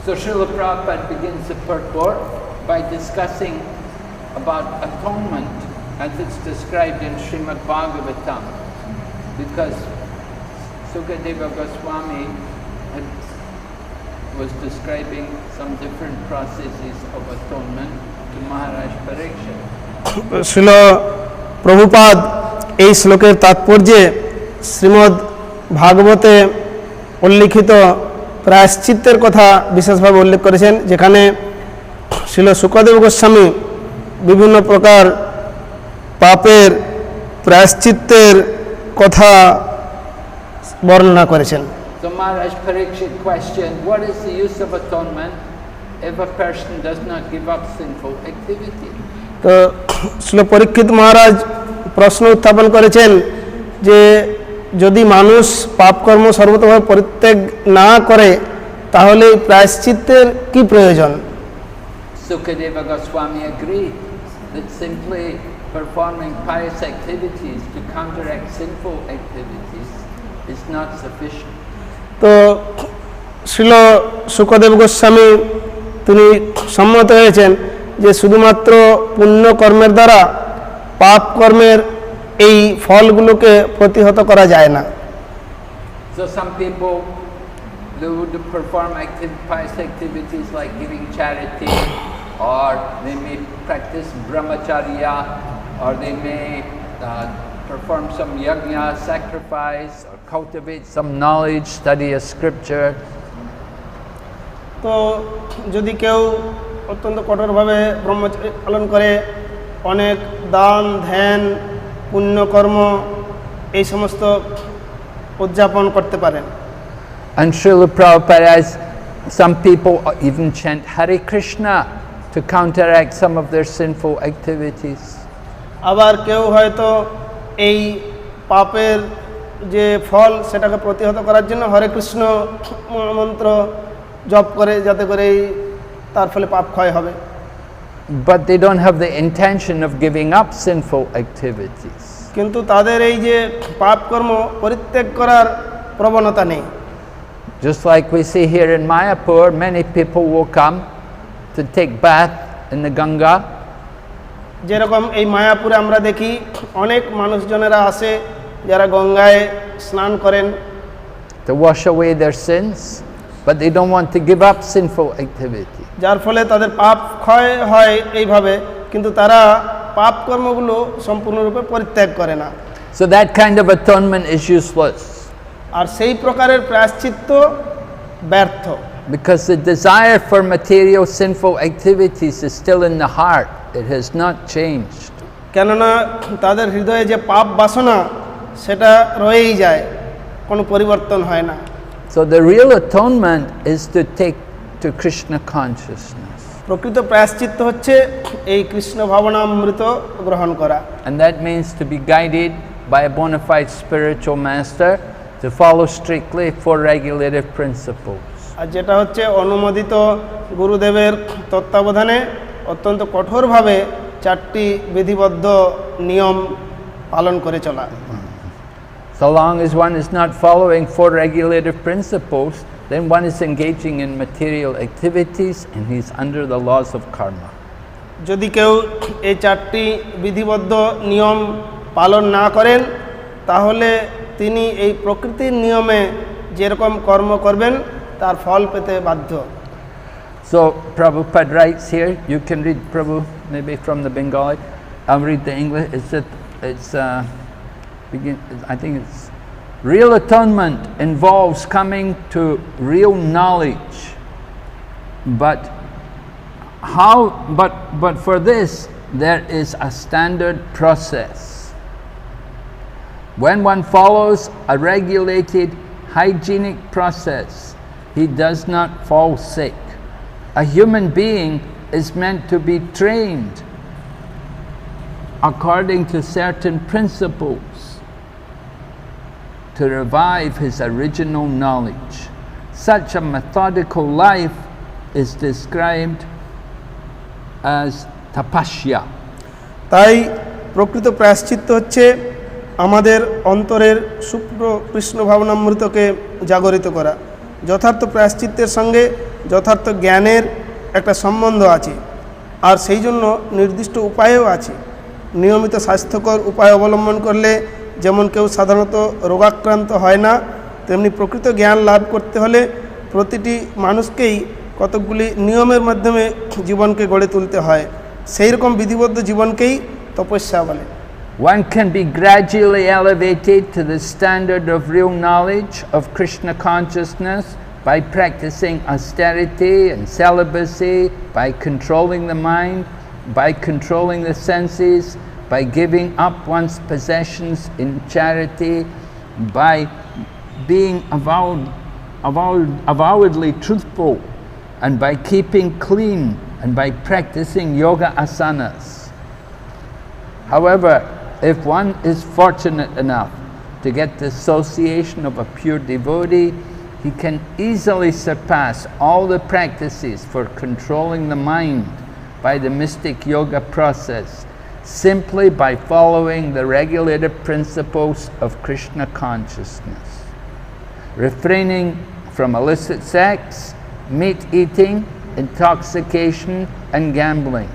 So Srila Prabhupada begins the purport by discussing about atonement as it's described in Srimad Bhagavatam, because Sukadeva Goswami was describing some different processes of atonement to Maharaj Parikshit. শিল প্রভুপাদ এই শ্লোকের তাৎপর্যে শ্রীমদ্ ভাগবতে উল্লিখিত প্রায়শ্চিত্তের কথা বিশেষভাবে উল্লেখ করেছেন, যেখানে শিল শুকদেব গোস্বামী বিভিন্ন প্রকার পাপের প্রায়শ্চিত্তের কথা বর্ণনা করেছেন। So Maharaj Parikshit questioned, what is the use of atonement if a person does not give up sinful activity? তো শিল পরীক্ষিত মহারাজ প্রশ্ন উত্থাপন করেছেন যে যদি মানুষ পাপকর্ম সর্বতভাবে পরিত্যাগ না করে তাহলে প্রায়শ্চিত্তের কি প্রয়োজন? Sukadeva Goswami agreed that simply performing pious activities to counteract sinful activities is not sufficient. তো শিল শুকদেব গোস্বামী তিনি সম্মত হয়েছেন যে শুধুমাত্র পুণ্য কর্মের দ্বারা পাপ কর্মের এই ফলগুলোকে প্রতিহত করা যায় না। So some people they would perform pious activities like giving charity, or they may practice brahmacharya, or they may perform some yajna, sacrifice, or cultivate some knowledge, study a scripture. তো যদি কেউ অত্যন্ত কঠোরভাবে ব্রহ্মচর্য পালন করে, অনেক দান ধ্যান পুণ্যকর্ম এই সমস্ত উদযাপন করতে পারেন। And Srila Prabhupada, as some people even chant Hare Krishna to counteract some of their sinful activities. আবার কেউ হয়তো এই পাপের যে ফল সেটাকে প্রতিহত করার জন্য হরে কৃষ্ণ মন্ত্র জপ করে, যাতে করে তার ফলে পাপ ক্ষয় হবে। But they don't have the intention of giving up sinful activities. কিন্তু তাদের এই যে পাপ কর্ম পরিত্যাগ করার প্রবণতা নেই। Just like we see here in Mayapur, many people will come to take bath in the Ganga. যেরকম এই মায়াপুরে আমরা দেখি অনেক মানুষজনেরা আসে যারা গঙ্গায় স্নান করেন to wash away their sins, but they don't want to give up sinful activity. যার ফলে তাদের পাপ ক্ষয় হয় এইভাবে, কিন্তু তারা পাপ কর্মগুলো সম্পূর্ণরূপে পরিত্যাগ করে না। So that kind of atonement is useless. আর সেই প্রকারের প্রায়শ্চিত্ত ব্যর্থ। Because the desire for material sinful activities is still in the heart. It has not changed. কেননা তাদের হৃদয়ে যে পাপ বাসনা সেটা রয়েই যায়, কোনো পরিবর্তন হয় না। So the real atonement is to take to Krishna consciousness. প্রকৃত প্রায়শ্চিত্ত হচ্ছে এই কৃষ্ণ ভাবনামৃত গ্রহণ করা। And that means to be guided by a bona fide spiritual master, to follow strictly four regulative principles. আর যেটা হচ্ছে অনুমোদিত গুরুদেবের তত্ত্বাবধানে অত্যন্ত কঠোরভাবে চারটি বিধিবদ্ধ নিয়ম পালন করে চলা। So long as one is not following four regulative principles, then one is engaging in material activities and he's under the laws of karma. যদি কেউ এই চারটি বিধিবদ্ধ নিয়ম পালন না করেন তাহলে তিনি এই প্রকৃতির নিয়মে যেরকম কর্ম করবেন তার ফল পেতে বাধ্য। So Prabhupada writes here, you can read Prabhu maybe from the Bengali, I'll read the English. I think it's real atonement involves coming to real knowledge, but for this there is a standard process. When one follows a regulated hygienic process, he does not fall sick. A human being is meant to be trained according to certain principles to revive his original knowledge. Such a methodical life is described as tapasya. তাই প্রকৃত প্রায়শ্চিত্ত হচ্ছে আমাদের অন্তরের শুভ্র কৃষ্ণ ভাবনামৃতকে জাগরিত করা। যথার্থ প্রায়শ্চিত্তের সঙ্গে যথার্থ জ্ঞানের একটা সম্বন্ধ আছে, আর সেই জন্য নির্দিষ্ট উপায়ও আছে। নিয়মিত স্বাস্থ্যকর উপায় অবলম্বন করলে যেমন কেউ সাধারণত রোগাক্রান্ত হয় না, তেমনি প্রকৃত জ্ঞান লাভ করতে হলে প্রতিটি মানুষকেই কতকগুলি নিয়মের মাধ্যমে জীবনকে গড়ে তুলতে হয়। সেই রকম বিধিবদ্ধ জীবনকেই তপস্যা বলে। One can be gradually elevated to the standard of real knowledge of Krishna consciousness by practicing austerity and celibacy, by controlling the mind, by controlling the senses, by giving up one's possessions in charity, by being avowedly truthful, and by keeping clean, and by practicing yoga asanas. However, if one is fortunate enough to get the association of a pure devotee, he can easily surpass all the practices for controlling the mind by the mystic yoga process, simply by following the regulative principles of Krishna consciousness, refraining from illicit sex, meat eating, intoxication, and gambling,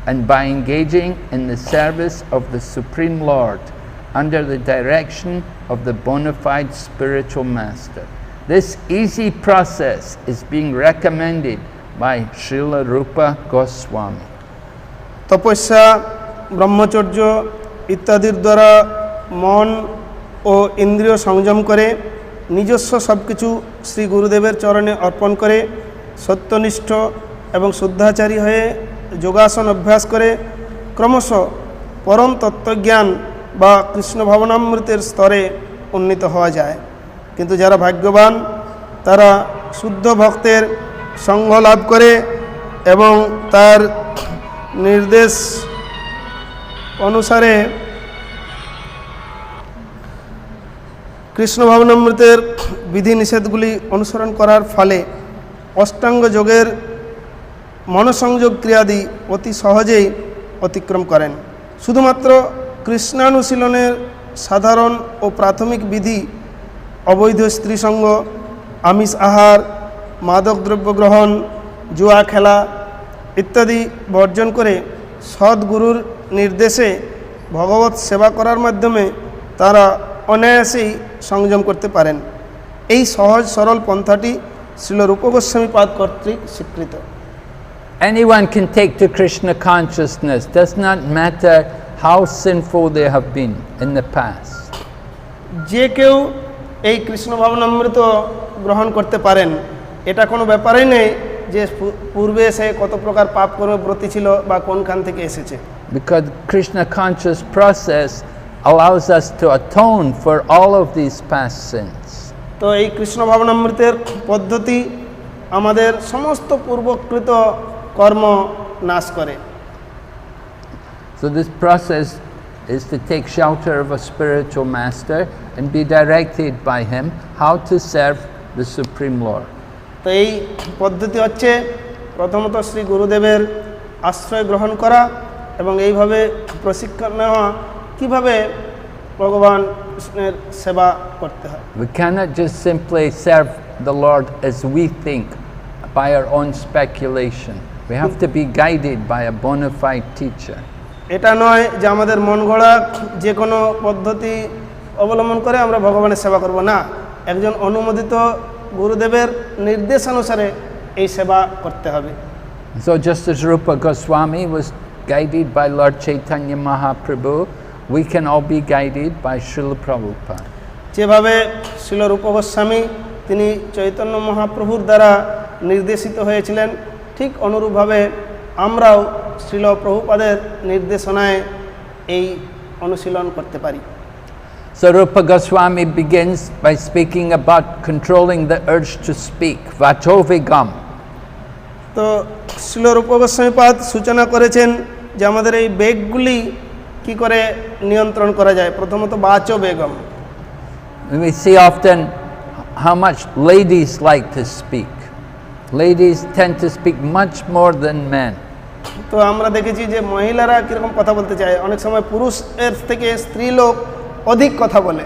and by engaging in the service of the Supreme Lord under the direction of the bona fide spiritual master. This easy process is being recommended by Srila Rupa Goswami. তপস্যা, ব্রহ্মচর্য ইত্যাদির দ্বারা মন ও ইন্দ্রিয় সংযম করে নিজস্ব সব কিছু শ্রী গুরুদেবের চরণে অর্পণ করে সত্যনিষ্ঠ এবং শুদ্ধাচারী হয়ে যোগাসন অভ্যাস করে ক্রমশ পরম তত্ত্বজ্ঞান বা কৃষ্ণ ভাবনামৃতের স্তরে উন্নীত হওয়া যায়। কিন্তু যারা ভাগ্যবান তারা শুদ্ধ ভক্তের সঙ্গ লাভ করে এবং তার নির্দেশ অনুসারে কৃষ্ণ ভাবনামৃতের বিধিনিষেধগুলি অনুসরণ করার ফলে অষ্টাঙ্গ যোগের মনসংযোগ ক্রিয়াদি অতি সহজেই অতিক্রম করেন। শুধুমাত্র কৃষ্ণানুশীলনের সাধারণ ও প্রাথমিক বিধি অবৈধ স্ত্রীসঙ্গ, আমিষ আহার, মাদক দ্রব্য গ্রহণ, জুয়া খেলা ইত্যাদি বর্জন করে সদ্গুরুর নির্দেশে ভগবত সেবা করার মাধ্যমে তারা অনায়াসেই সংযম করতে পারেন। এই সহজ সরল পন্থাটি শ্রীল রূপ গোস্বামী পাদ কর্তৃক স্বীকৃত। Anyone can take to Krishna consciousness, does not matter how sinful they have been in the past. যে কেউ এই কৃষ্ণ ভাবনামৃত গ্রহণ করতে পারেন, এটা কোনো ব্যাপারই নেই যে পূর্বে সে কত প্রকার পাপ কর্মে ব্রতী ছিল বা কোনখান থেকে এসেছে। Because Krishna conscious process allows us to atone for all of these past sins. তো এই কৃষ্ণ ভাবনামৃতের পদ্ধতি আমাদের সমস্ত পূর্বকৃত কর্ম নাশ করে। So this process is to take shelter of a spiritual master and be directed by him how to serve the Supreme Lord. তো এই পদ্ধতি হচ্ছে প্রথমত শ্রী গুরুদেবের আশ্রয় গ্রহণ করা এবং এইভাবে প্রশিক্ষণ নেওয়া কিভাবে ভগবান কৃষ্ণের সেবা করতে হয়। We cannot just simply serve the Lord as we think by our own speculation. We have to be guided by a bona fide teacher. এটা নয় যে আমাদের মন গড়া যে কোনো পদ্ধতি অবলম্বন করে আমরা ভগবানের সেবা করব, না, একজন অনুমোদিত গুরুদেবের নির্দেশানুসারে এই সেবা করতে হবে। So just as Rupa Goswami was guided by Lord Chaitanya Mahaprabhu, we can all be guided by Srila Prabhupada. যেভাবে শ্রীল রূপ গোস্বামী তিনি চৈতন্য মহাপ্রভুর দ্বারা নির্দেশিত হয়েছিলেন, ঠিক অনুরূপভাবে আমরাও শ্রীল প্রভুপাদের নির্দেশনায় এই অনুশীলন করতে পারি। So Rupa Goswami begins by speaking about controlling the urge to speak, vatovigam. তো শ্রীল রূপ গোস্বামী পাদ সূচনা করেছেন যে আমাদের এই বেগগুলি কি করে নিয়ন্ত্রণ করা যায়। প্রথমত বাচো Begum. We see often how much ladies like to speak. Ladies tend to speak much more than men. তো আমরা দেখেছি যে মহিলারা কিরকম কথা বলতে চায়, অনেক সময় পুরুষের থেকে স্ত্রী লোক অধিক কথা বলে।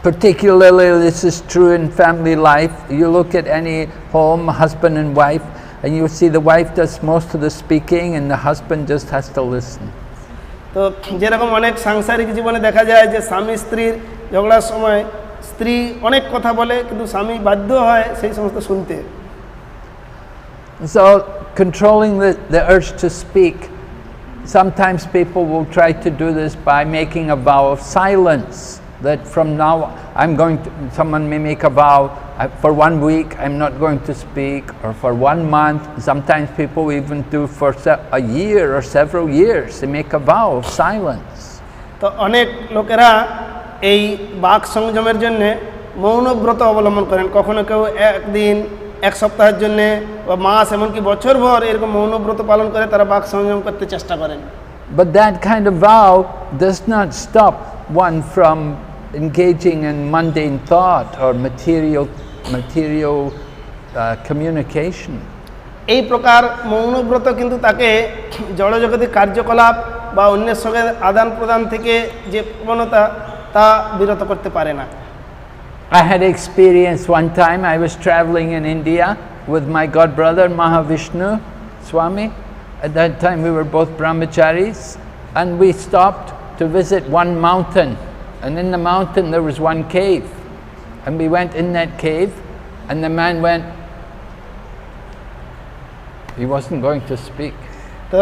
Particularly, this is true in family life. You look at any home, husband and wife, and you see the wife does most of the speaking and the husband just has to listen. তো যেরকম অনেক সাংসারিক জীবনে দেখা যায় যে স্বামী স্ত্রীর ঝগড়ার সময় স্ত্রী অনেক কথা বলে কিন্তু স্বামী বাধ্য হয় সেই সমস্ত শুনতে। So controlling the urge to speak, sometimes people will try to do this by making a vow of silence, that from now I'm going to, someone may make a vow, for 1 week I'm not going to speak, or for 1 month. Sometimes people even do for a year or several years, they make a vow of silence. তো অনেক লোকেরা এই বাক সংযমের জন্য মৌনব্রত অবলম্বন করেন, কখনো কেউ একদিন, এক সপ্তাহের জন্য বা মাস, এমনকি বছরভর এরকম মৌনব্রত পালন করে তারা বাক সংযম করতে চেষ্টা করেন। But that kind of vow does not stop one from engaging in mundane thought or material communication. এই প্রকার মৌনব্রত কিন্তু তাকে জড়জগতিক কার্যকলাপ বা অন্যের সঙ্গে আদান প্রদান থেকে যে প্রবণতা তা বিরত করতে পারে না। I had experience one time, I was traveling in India with my godbrother Mahavishnu Swami. At that time we were both brahmacharis, and we stopped to visit one mountain, and in the mountain there was one cave, and we went in that cave, and the man went, he wasn't going to speak. তো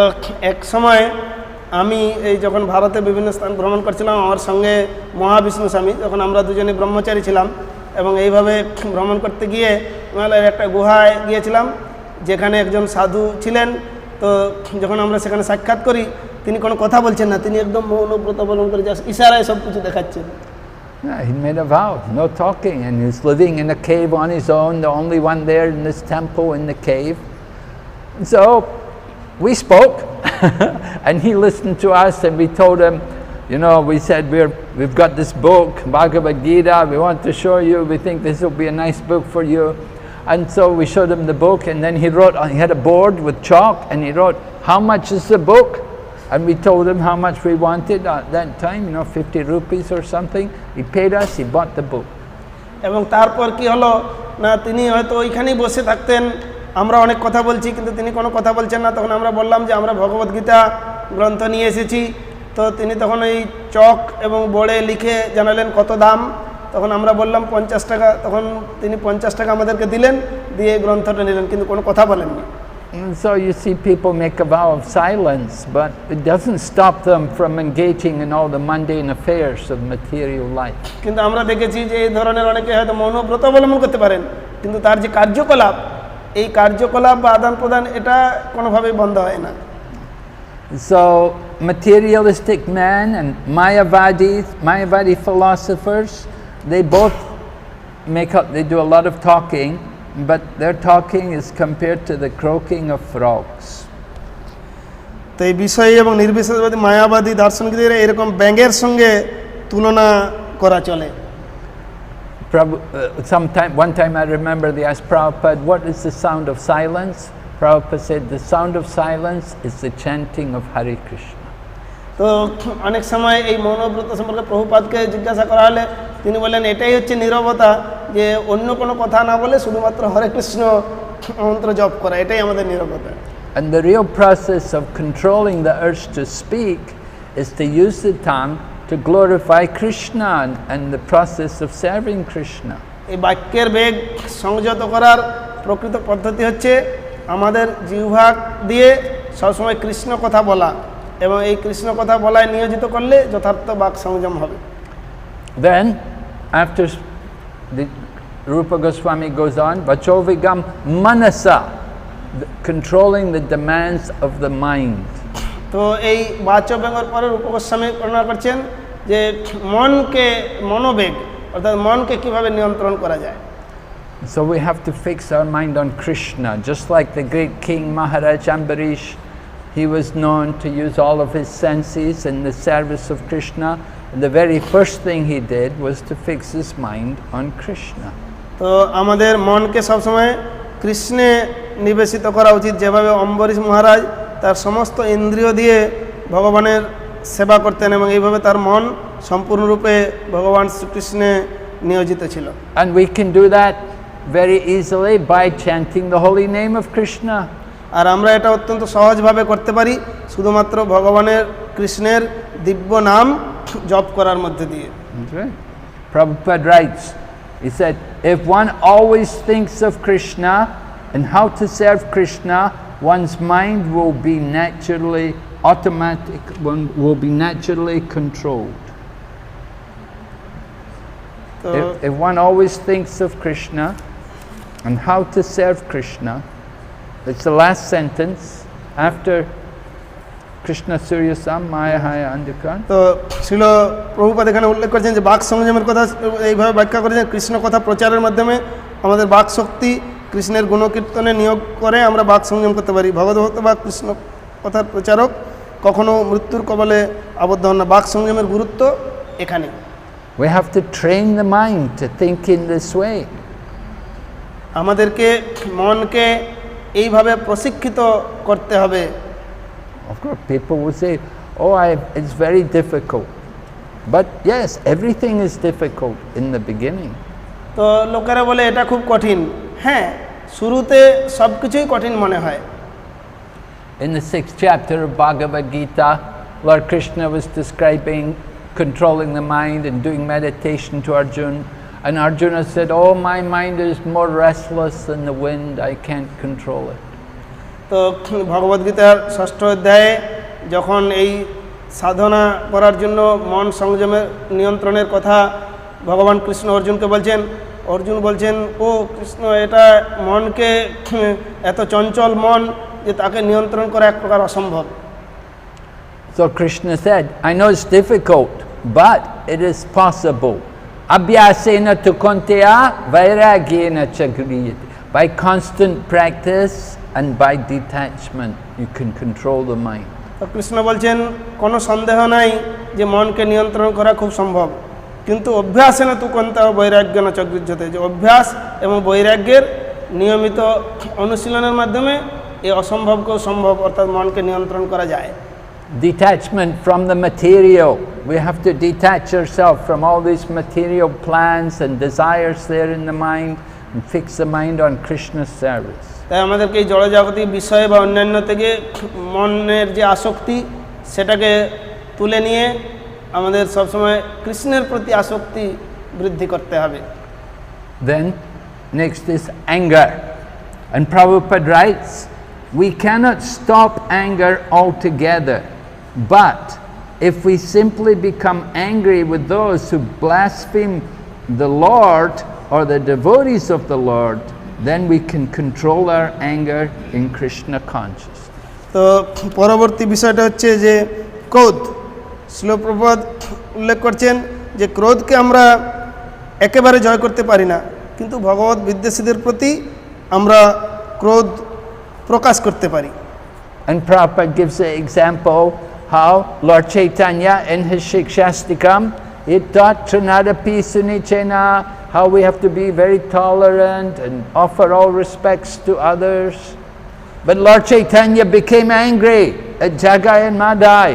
এক সময় আমি এই যখন ভারতে বিভিন্ন স্থান ভ্রমণ করছিলাম, আমার সঙ্গে মহাবিষ্ণু স্বামী, যখন আমরা দুজনে ব্রহ্মচারী ছিলাম এবং এইভাবে ভ্রমণ করতে গিয়ে হিমালয়ের একটা গুহায় গিয়েছিলাম যেখানে একজন সাধু ছিলেন। তো যখন আমরা সেখানে সাক্ষাৎ করি, তিনি কোনো কথা বলছেন না, তিনি একদম মৌনব্রত অবলম্বন করে ইশারায় সব কিছু দেখাচ্ছেন। Yeah, he made a vow, no talking, and he's living in a cave on his own, the only one there in this temple in the cave. So we spoke, and he listened to us, and we told him, you know, we said we've got this book, Bhagavad Gita, we want to show you, we think this will be a nice book for you. And so we showed him the book, and then he had a board with chalk, and he wrote, how much is the book? And we told him how much we wanted at that time, 50 rupees or something. He paid us, he bought the book. এবং তারপর কি হলো না, তিনি হয়তো ওইখানেই বসে থাকতেন, আমরা অনেক কথা বলছি কিন্তু তিনি কোনো কথা বলছেন না। তখন আমরা বললাম যে আমরা ভগবদ্গীতা গ্রন্থ নিয়ে এসেছি। তো তিনি তখন এই চক এবং বোর্ডে লিখে জানালেন কত দাম। তখন আমরা বললাম 50 টাকা। তখন তিনি 50 টাকা আমাদেরকে দিলেন, দিয়ে গ্রন্থটা নিলেন, কিন্তু কোনো কথা বলেননি। So you see people make a vow of silence, but it doesn't stop them from engaging in all the mundane affairs of material life. কিন্তু আমরা দেখেছি যে এই ধরনের অনেকে হয়তো মৌনব্রত অবলম্বন করতে পারেন, কিন্তু তার যে কার্যকলাপ, এই কার্যকলাপ বা আদান প্রদান এটা কোনোভাবেই বন্ধ হয় না। So materialistic man and Mayavadi philosophers, they both they do a lot of talking, but their talking is compared to the croaking of frogs. তো এই বিষয়ে এবং নির্বিশেষবাদী মায়াবাদী দার্শনিকদের এরকম ব্যাঙের সঙ্গে তুলনা করা চলে। One time I remember they asked Prabhupada, what is the sound of silence? Prabhupada said, the sound of silence is the chanting of Hare Krishna. তো অনেক সময় এই মৌনব্রত সম্পর্কে প্রভুপাদকে জিজ্ঞাসা করা হলে তিনি বললেন এটাই হচ্ছে নীরবতা, যে অন্য কোনো কথা না বলে শুধুমাত্র হরে কৃষ্ণ মন্ত্র জপ করা, এটাই আমাদের নীরবতা। And the real process of controlling the urge to speak is to use the tongue to glorify Krishna and the process of serving Krishna. এই বাক্যের বেগ সংযত করার প্রকৃত পদ্ধতি হচ্ছে আমাদের জিহ্বা দিয়ে সবসময় কৃষ্ণ কথা বলা, এবং এই কৃষ্ণ কথা বলায় নিয়োজিত করলে যথার্থ বাক সংযম হবে। Then after the Rupa Goswami goes on, Vachovigam Manasa, controlling the demands of the mind. তো এই বাচব্যঙ্গের পরে রূপ গোস্বামী বর্ণনা করছেন যে মনোবেগ অর্থাৎ মনকে কিভাবে নিয়ন্ত্রণ করা যায়। So we have to fix our mind on Krishna, just like the great king Maharaj Ambarish. He was known to use all of his senses in the service of Krishna. And the very first thing he did was to fix his mind on Krishna. তো আমাদের মনকে সবসময় কৃষ্ণে নিবেশিত করা উচিত, যেভাবে অম্বরীশ মহারাজ তার সমস্ত ইন্দ্রিয় দিয়ে ভগবানের সেবা করতেন এবং এইভাবে তার মন সম্পূর্ণরূপে ভগবান শ্রীকৃষ্ণে নিয়োজিত ছিল। And we can do that very easily by chanting the holy name of Krishna. আর আমরা এটা অত্যন্ত সহজভাবে করতে পারি শুধুমাত্র ভগবানের কৃষ্ণের দিব্য নাম জপ করার মধ্যে দিয়ে। That's right. Prabhupada writes, he said, if one always thinks of Krishna and how to serve Krishna, one's mind will be naturally automatic, one will be naturally controlled. If one always thinks of Krishna and how to serve Krishna, it's the last sentence after Krishna Surya Sam Maya Haya Andhikar. তো ছিল প্রভুপাদ এখানে উল্লেখ করেছেন যে বাক সংযমের কথা এইভাবে ব্যাখ্যা করেছেন, কৃষ্ণ কথা প্রচারের মাধ্যমে আমাদের বাক শক্তি কৃষ্ণের গুণকীর্তনে নিয়োগ করে আমরা বাক সংযম করতে পারি। ভগবত বা কৃষ্ণ কথার প্রচারক কখনো মৃত্যুর কবলে আবদ্ধ হন না। বাক সংযমের গুরুত্ব এখানে। We have to train the mind to think in this way. আমাদেরকে মনকে এইভাবে প্রশিক্ষিত করতে হবে। Of course, people will say, "Oh, it's very difficult." But yes, everything is difficult in the beginning. তো লোকেরা বলে এটা খুব কঠিন। হ্যাঁ, শুরুতে সব কিছুই কঠিন মনে হয়। In the 6th chapter of Bhagavad Gita, Lord Krishna was describing controlling the mind and doing meditation to Arjuna. And Arjuna said, "Oh, my mind is more restless than the wind, I can't control it." তো ভগবদ্গীতার 6ষ্ঠ অধ্যায়ে যখন এই সাধনা করার জন্য মন সংযমের নিয়ন্ত্রণের কথা ভগবান কৃষ্ণ অর্জুনকে বলছেন, অর্জুন বলছেন, ও কৃষ্ণ, এটা মনকে এত চঞ্চল মন যে তাকে নিয়ন্ত্রণ করা এক প্রকার অসম্ভব। So Krishna said, "I know it's difficult, but it is possible. Abhyasena tu konteya vairagyena cha griyate." By constant practice and by detachment, you can control the mind. তো কৃষ্ণ বলছেন, কোনো সন্দেহ নাই যে মনকে নিয়ন্ত্রণ করা খুব সম্ভব, কিন্তু অভ্যাসে না তু কোনটা বৈরাগ্য না চক্রিজ্যতে, যে অভ্যাস এবং বৈরাগ্যের নিয়মিত অনুশীলনের মাধ্যমে এই অসম্ভবকেও সম্ভব, অর্থাৎ মনকে নিয়ন্ত্রণ করা যায়। Detachment from the material. We have to detach ourselves from all these material plans and desires there in the mind and fix the mind on Krishna's service. তাই আমাদেরকে এই জড়জাগতিক বিষয় বা অন্যান্য থেকে মনের যে আসক্তি সেটাকে তুলে নিয়ে আমাদের সবসময় কৃষ্ণের প্রতি আসক্তি বৃদ্ধি করতে হবে। Then next is anger. And Prabhupada writes, we cannot stop anger altogether, but if we simply become angry with those who blaspheme the Lord or the devotees of the Lord, then we can control our anger in Krishna consciousness. তো পরবর্তী বিষয়টা হচ্ছে যে ক্রোধ। শ্রীল প্রভুপাদ উল্লেখ করছেন যে ক্রোধকে আমরা একেবারে জয় করতে পারি না, কিন্তু ভগবত বিদ্বেষীদের প্রতি আমরা ক্রোধ প্রকাশ করতে পারি। And Prabhupada gives an example how Lord Chaitanya in his Shikshastikam, he taught Trinadapi Sunichena, how we have to be very tolerant and offer all respects to others. But Lord Chaitanya became angry at Jagai and Madai.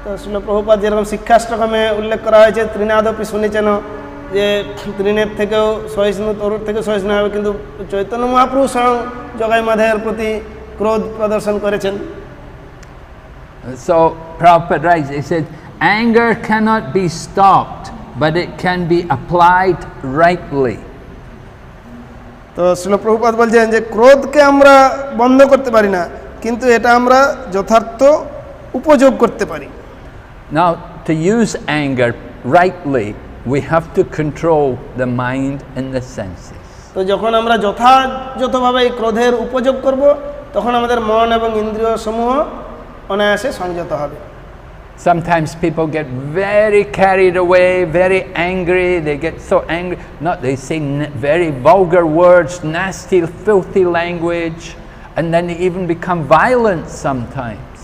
তো শ্রীল প্রভুপাদ যেরকম শিক্ষাষ্টকমে উল্লেখ করা হয়েছে ত্রিনাদপি শুনেছেন, যে ত্রিনের থেকেও সহিষ্ণু, তরুর থেকে সহিষ্ণু হবে, কিন্তু চৈতন্য মহাপ্রভু স্বয়ং জগাই মাধায়ের প্রতি ক্রোধ প্রদর্শন করেছেন। So Prabhupada writes, he said, anger cannot be stopped, but it can be applied rightly. তো শ্রীল প্রভুপাদ বলছেন যে ক্রোধকে আমরা বন্ধ করতে পারি না, কিন্তু এটা আমরা যথার্থ উপযোগ করতে পারি। Now, to use anger rightly, we have to control the mind and the senses. তো যখন আমরা যথাযথভাবে এই ক্রোধের উপযোগ করব, তখন আমাদের মন এবং ইন্দ্রিয় সমূহ অনায়াসে সংযত হবে। Sometimes people get very carried away, very angry. They get so angry. They say very vulgar words, nasty, filthy language, and then they even become violent sometimes.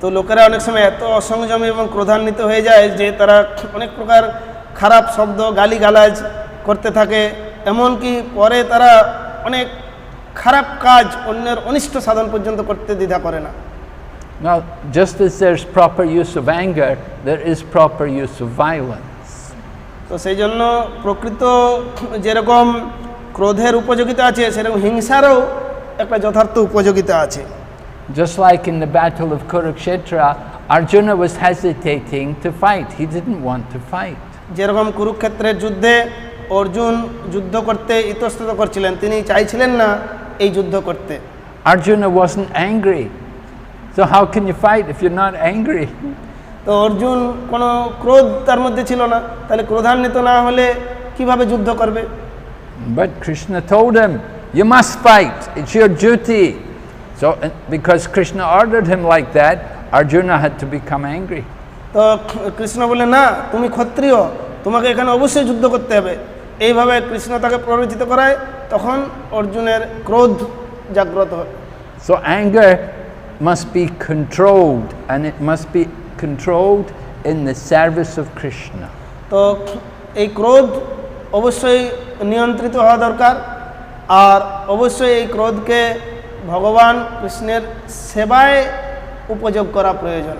তো লোকেরা অনেক সময় এত অসংযমী এবং ক্রোধান্বিত হয়ে যায় যে তারা অনেক প্রকার খারাপ শব্দ, গালিগালাজ করতে থাকে, এমনকি পরে তারা অনেক খারাপ কাজ, অন্যের অনিষ্ট সাধন পর্যন্ত করতে দ্বিধা করে না। Now, just as there's proper use of anger, there is proper use of violence. তো সেই জন্য প্রকৃত যেরকম ক্রোধের উপযোগিতা আছে সেরকম হিংসারও একটা যথার্থ উপযোগিতা আছে। Just like in the battle of Kurukshetra, Arjuna was hesitating to fight. He didn't want to fight. যেরকম কুরুক্ষেত্রের যুদ্ধে অর্জুন যুদ্ধ করতে ইতস্তত করছিলেন, তিনি চাইছিলেন না এই যুদ্ধ করতে। Arjuna wasn't angry. So how can you fight if you're not angry? তো অর্জুন কোনো ক্রোধ তার মধ্যে ছিল না, তাহলে ক্রোধান্বিত না হলে কিভাবে যুদ্ধ করবে? But Krishna told him, you must fight. It's your duty. So because Krishna ordered him like that, Arjuna had to become angry. তো কৃষ্ণ বলে না, তুমি ক্ষত্রিয়, তোমাকে এখানে অবশ্যই যুদ্ধ করতে হবে। এইভাবে কৃষ্ণ তাকে প্ররোচিত করায়, তখন অর্জুনের ক্রোধ জাগ্রত হয়। So anger must be controlled, and it must be controlled in the service of Krishna. তো এই ক্রোধ অবশ্যই নিয়ন্ত্রিত হওয়া দরকার, আর অবশ্যই এই ক্রোধকে ভগবান কৃষ্ণের সেবায় উপযোগ করা প্রয়োজন।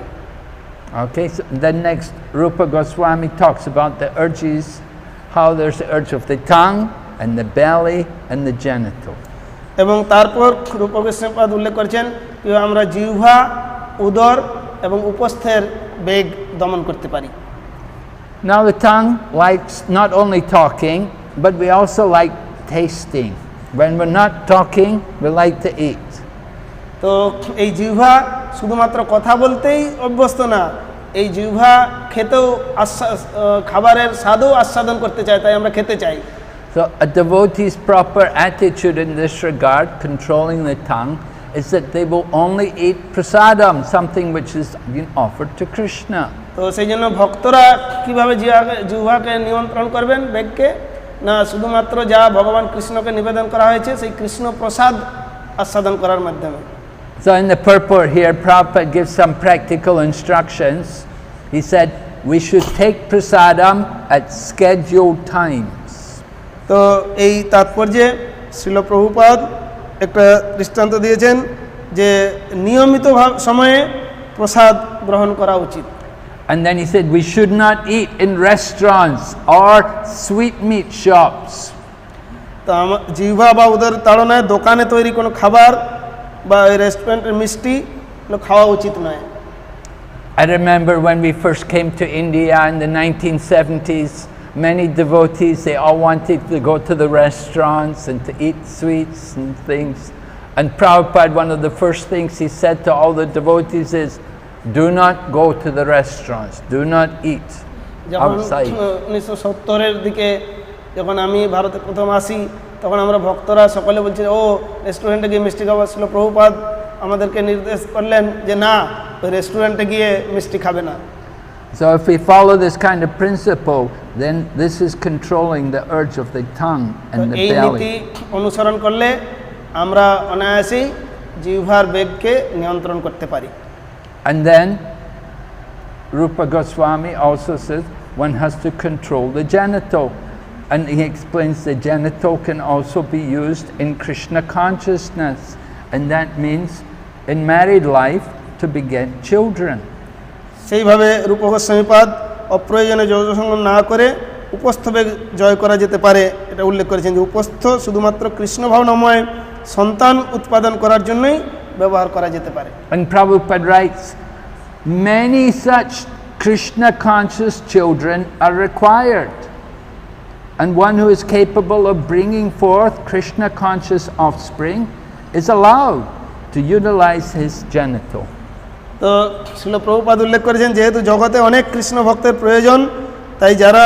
Okay, so then next Rupa Goswami talks about the urges, how there's the urge of the tongue and the belly and the genital. এবং তারপর রূপ গোস্বামীপাদ উল্লেখ করেছেন কিভাবে আমরা জিহ্বা, উদর এবং উপস্থের বেগ দমন করতে পারি। Now the tongue likes not only talking, but we also like tasting. When we're not talking, we like to eat. তো এই জিহ্বা শুধুমাত্র কথা বলতেই অভ্যস্ত না, এই জিহ্বা খেতেও খাবারের স্বাদও আস্বাদন করতে চায়, তাই আমরা খেতে চাই। So a devotee's proper attitude in this regard, controlling the tongue, is that they will only eat prasadam, something which is being offered to Krishna. তো সেই জন্য ভক্তরা কিভাবে জিহ্বাকে নিয়ন্ত্রণ করবেন, বেগকে? না, শুধুমাত্র যা ভগবান কৃষ্ণকে নিবেদন করা হয়েছে সেই কৃষ্ণ প্রসাদ আস্বাদন করার মাধ্যমে। So in the purport here, Prabhupada gives some practical instructions. He said, we should take prasadam at scheduled times. তো এই তাৎপর্যে শ্রীল প্রভুপাদ একটা দৃষ্টান্ত দিয়েছেন যে নিয়মিত সময়ে প্রসাদ গ্রহণ করা উচিত। And then he said, we should not eat in restaurants or sweetmeat shops. তো জিহ্বা বা উদর তাড়নায় দোকানে তৈরি কোনো খাবার বা রেস্টুরেন্টের মিষ্টি খাওয়া উচিত নয়। I remember when we first came to India in the 1970s, many devotees, they all wanted to go to the restaurants and to eat sweets and things. And Prabhupada, one of the first things he said to all the devotees is, do not go to the restaurants, do not eat outside. 1970-এর দিকে যখন আমি ভারতে প্রথম আসি, তখন আমরা ভক্তরা সকলে বলছি ও রেস্টুরেন্টে গিয়ে মিষ্টি খাওয়া। ছিল প্রভুপাদ আমাদেরকে নির্দেশ করলেন যে না, ওই রেস্টুরেন্টে গিয়ে মিষ্টি খাবে না। So if we follow this kind of principle, then this is controlling the urge of the tongue and the এই নীতি belly. অনুসরণ করলে আমরা অনায়াসেই জিহ্বার বেগকে নিয়ন্ত্রণ করতে পারি। And then Rupa Goswami also says one has to control the genital. And he explains the genital can also be used in Krishna consciousness. And that means in married life to beget children. সেইভাবে রূপ গোস্বামীপাদ অপ্রয়োজনে যৌনসঙ্গম না করে উপস্থ বেগ জয় করা যেতে পারে, এটা উল্লেখ করেছেন যে উপস্থ শুধুমাত্র কৃষ্ণ ভাবনাময় সন্তান উৎপাদন করার জন্যই ব্যবহার করা যেতে পারে। And Prabhupada writes, many such Krishna conscious children are required. And one who is capable of bringing forth Krishna conscious offspring is allowed to utilize his genital. তো শ্রীল প্রভুপাদ উল্লেখ করেছেন যেহেতু জগতে অনেক কৃষ্ণ ভক্তের প্রয়োজন, তাই যারা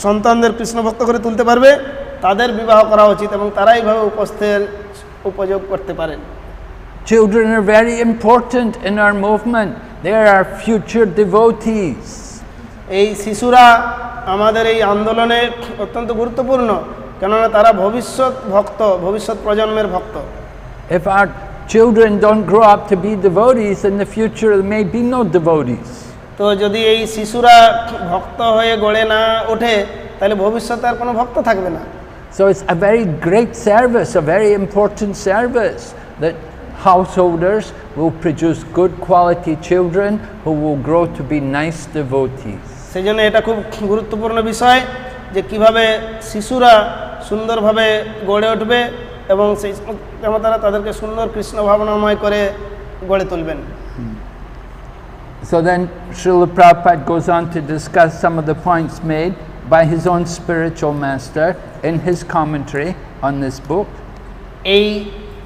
সন্তানদের কৃষ্ণ ভক্ত করে তুলতে পারবে তাদের বিবাহ করা উচিত এবং তারাই ভাবে উপস্থের উপযোগ করতে পারেন। Children are very important in our movement. They are our future devotees. এই শিশুরা আমাদের এই আন্দোলনে অত্যন্ত গুরুত্বপূর্ণ, কেননা তারা ভবিষ্যৎ ভক্ত, ভবিষ্যৎ প্রজন্মের ভক্ত। If our children don't grow up to be devotees, in the future there may be no devotees. তো যদি এই শিশুরা ভক্ত হয়ে গড়ে না ওঠে, তাহলে ভবিষ্যতে আর কোনো ভক্ত থাকবে না। So it's a very great service, a very important service, that householders will produce good quality children who will grow to be nice devotees. সেই জন্য এটা খুব গুরুত্বপূর্ণ বিষয় যে কিভাবে শিশুরা সুন্দরভাবে গড়ে উঠবে এবং সেই তারা তাদেরকে সুন্দর কৃষ্ণ ভাবনাময় করে গড়ে তুলবেন। So then Srila Prabhupada goes on to discuss some of the points made by his own spiritual master in his commentary on this book. এই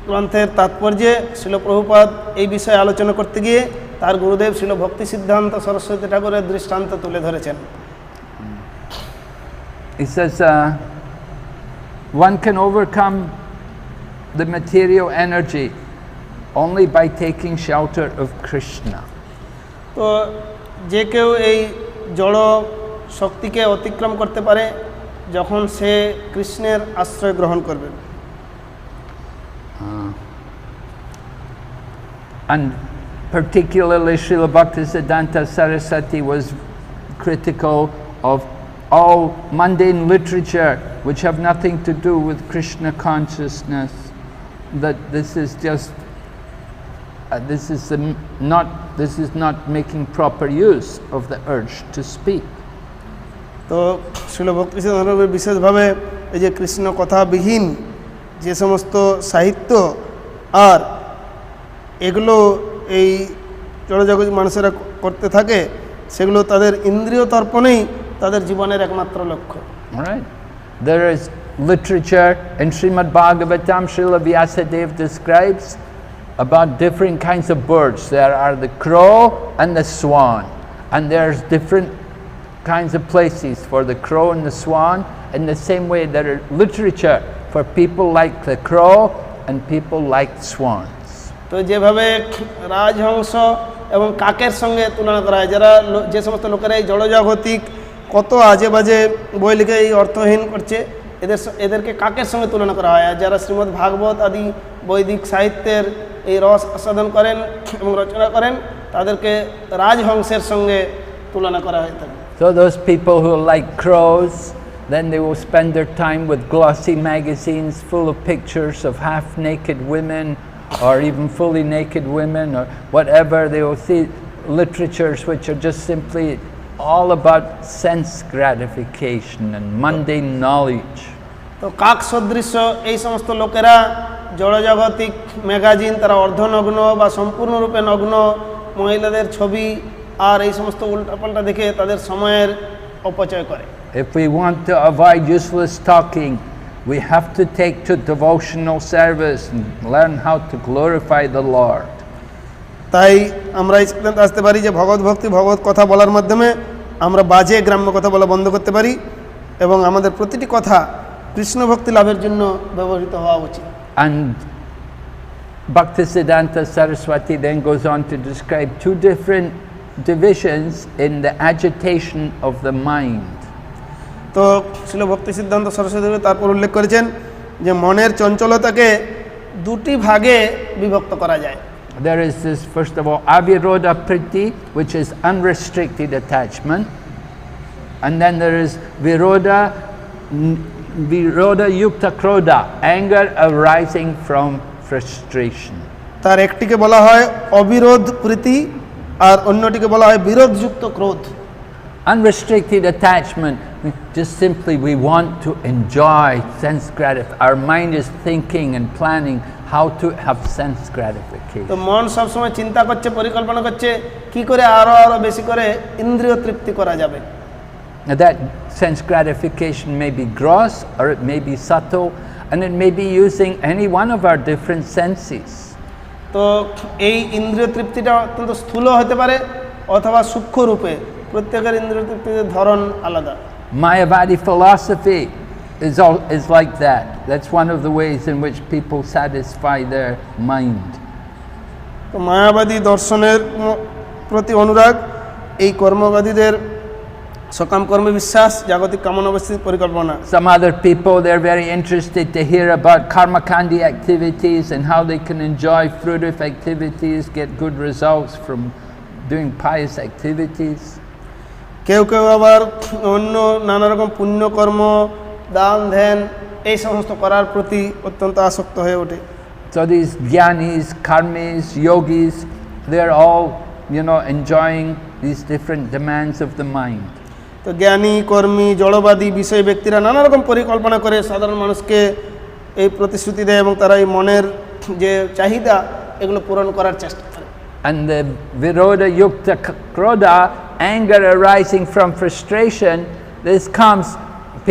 গ্রন্থের তাৎপর্যে শ্রীল প্রভুপাদ এই বিষয়ে আলোচনা করতে গিয়ে তার গুরুদেব শ্রীল ভক্তি সিদ্ধান্ত সরস্বতী ঠাকুরের দৃষ্টান্ত তুলে ধরেছেন। He says one can overcome the material energy only by taking shelter of Krishna. তো যে কেউ এই জড় শক্তিকে অতিক্রম করতে পারে যখন সে কৃষ্ণের আশ্রয় গ্রহণ করবে। And particularly Srila Bhaktisiddhanta Saraswati was critical of all mundane literature which have nothing to do with Krishna consciousness, that this is just this is not making proper use of the urge to speak. তো শ্রীল ভক্তিসিদ্ধান্ত বিশেষভাবে এই যে কৃষ্ণ কথাবিহীন যে সমস্ত সাহিত্য আর এগুলো এই জড়জগৎ মানুষেরা করতে থাকে সেগুলো তাদের ইন্দ্রিয় তর্পণেই তাদের জীবনের একমাত্র লক্ষ্য। All right. There is literature in Srimad Bhagavatam, Srila Vyasadeva describes about different kinds of birds. There are the crow and the swan, and there's different kinds of places for the crow and the swan. In the same way, there is literature for people like the crow and people like swans. তো যেভাবে রাজহংস এবং কাকের সঙ্গে তুলনা করা হয়, যারা যে সমস্ত লোকেরা এই জড়জাগতিক কত আজে বাজে বই লিখে এই অর্থহীন করছে এদেরকে কাকের সঙ্গে তুলনা করা হয়, আর যারা শ্রীমদ্ ভাগবত আদি বৈদিক সাহিত্যের এই রস আস্বাদন করেন এবং রচনা করেন তাদেরকে রাজহংসের সঙ্গে তুলনা করা হয়ে থাকে। So those people who like crows, then they will spend their time with glossy magazines full of pictures of half-naked women or even fully naked women or whatever. They will see literatures which are just simply all about sense gratification and mundane knowledge. তো কাক সদৃশ্য এই সমস্ত লোকেরা জড়জাগতিক magazine, তারা অর্ধনগ্ন বা সম্পূর্ণরূপে নগ্ন মহিলাদের ছবি আর এই সমস্ত উল্টাপাল্টা দেখে তাদের সময়ের অপচয় করে। If we want to avoid useless talking, we have to take to devotional service and learn how to glorify the Lord. তাই আমরা এই সিদ্ধান্তে আসতে পারি যে ভগবত ভক্তি ভগবত কথা বলার মাধ্যমে আমরা বাজে গ্রাম্য কথা বলা বন্ধ করতে পারি এবং আমাদের প্রতিটি কথা কৃষ্ণ ভক্তি লাভের জন্য ব্যবহৃত হওয়া উচিত। And Bhaktisiddhanta Saraswati then goes on to describe two different divisions in the agitation of the mind. তো শ্রীল ভক্তি সিদ্ধান্ত সরস্বতী তারপর উল্লেখ করেছেন যে মনের চঞ্চলতাকে দুটি ভাগে বিভক্ত করা যায়। There is this, first of all, aviroda priti, which is unrestricted attachment, and then there is viroda yukta krodha, anger arising from frustration. তার একটিকে বলা হয় অবিরোধ প্রীতি আর অন্যটিকে বলা হয় বিরোধযুক্ত ক্রোধ। Unrestricted attachment, just simply we want to enjoy sense gratification. Our mind is thinking and planning how to have sense gratification. তো মন সব সময় চিন্তা করছে, পরিকল্পনা করছে কি করে আরো বেশি করে ইন্দ্রিয় তৃপ্তি করা যাবে। That sense gratification may be gross or it may be subtle, and it may be using any one of our different senses. তো এই ইন্দ্রিয় তৃপ্তিটা অত্যন্ত স্থূল হতে পারে অথবা সূক্ষ্ম রূপে, প্রত্যেকের ইন্দ্রিয় তৃপ্তির ধরন আলাদা। Mayavadi philosophy is like that. That's one of the ways in which people satisfy their mind. তো মায়াবাদী দর্শনের প্রতি অনুরাগ এই কর্মবাদীদের সকাম কর্মে বিশ্বাস, জাগতিক কামনা বস্তুর পরিকল্পনা। Some other people, they're very interested to hear about karmakandi activities and how they can enjoy fruitive activities, get good results from doing pious activities. কেউ কেউ আবার অন্য নানা রকম পুণ্যকর্ম, দান ধ্যান এই সমস্ত করার প্রতি অত্যন্ত আসক্ত হয়ে ওঠে। So these jnanis, karmis, yogis, they're all, enjoying these different demands of the mind. তো জ্ঞানী কর্মী জড়বাদী বিষয় ব্যক্তিরা নানা রকম পরিকল্পনা করে সাধারণ মানুষকে এই প্রতিশ্রুতি দেয় এবং তারা এই মনের যে চাহিদা এগুলো পূরণ করার চেষ্টা করে। And the viroda yukta krodha, anger arising from frustration, this comes,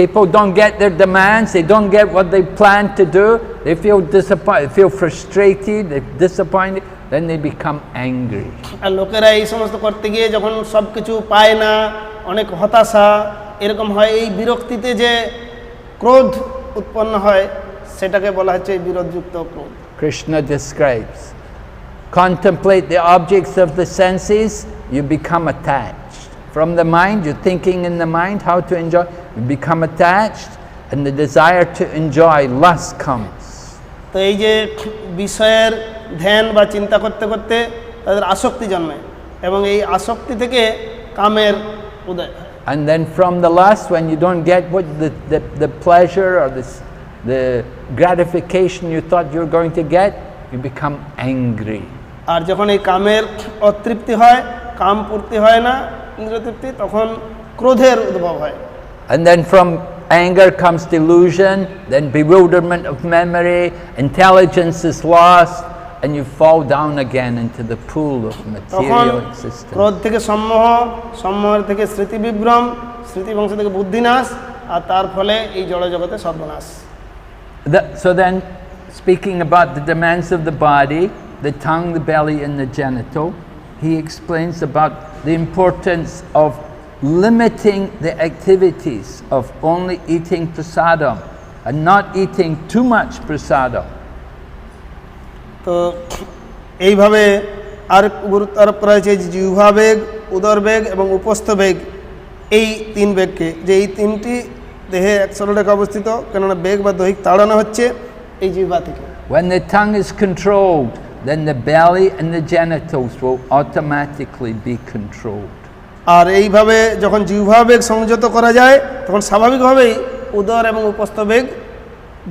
people don't get their demands, they don't get what they plan to do, they feel disappointed, they feel frustrated, they're disappointed, then they become angry. আর লোকেরা এই সমস্ত করতে গিয়ে যখন সব কিছু পায় না, অনেক হতাশা এরকম হয়, এই বিরক্তিতে যে ক্রোধ উৎপন্ন হয় সেটাকে বলা হচ্ছে বিরোধযুক্ত ক্রোধ। Krishna describes, contemplate the objects of the senses, you become attached. From the mind, you're thinking in the mind how to enjoy, you become attached, and the desire to enjoy, lust comes. তো এই যে বিষয়ের ধ্যান বা চিন্তা করতে করতে তাদের আসক্তি জন্মায় এবং এই আসক্তি থেকে কামের উদয় হয়। And then from the lust, when you don't get what the pleasure or the gratification you thought you were going to get, you become angry. আর যখন এই কামের অতৃপ্তি হয়, কাম পূর্তি হয় না, ইন্দ্রিয় তৃপ্তি, তখন ক্রোধের উদ্ভব হয়। And then from anger comes delusion, then bewilderment of memory, intelligence is lost, and you fall down again into the pool of material existence. ক্রোধ থেকে সম্মোহ, সম্মোহের থেকে স্মৃতি বিভ্রম, স্মৃতি বংশ থেকে বুদ্ধিনাশ, আর তার ফলে এই জড় জগতে সর্বনাশ। So then, speaking about the demands of the body, the tongue, the belly, and the genital, he explains about the importance of limiting the activities of only eating prasadam and not eating too much prasadam. তো এইভাবে আর গুরুত্ব আরোপ করা হয়েছে যে জিহ্বাবেগ, উদরবেগ এবং উপস্থ বেগ, এই তিন বেগকে, যে এই তিনটি দেহে এক সরলরেখা অবস্থিত, কেননা বেগ বা দৈহিক তাড়ানো হচ্ছে এই জিহ্বা থেকে। When the tongue is controlled, then the belly and the genitals will automatically be controlled. আর এইভাবে যখন জিহ্বাবেগ সংযত করা যায় তখন স্বাভাবিকভাবেই উদর এবং উপস্থ বেগ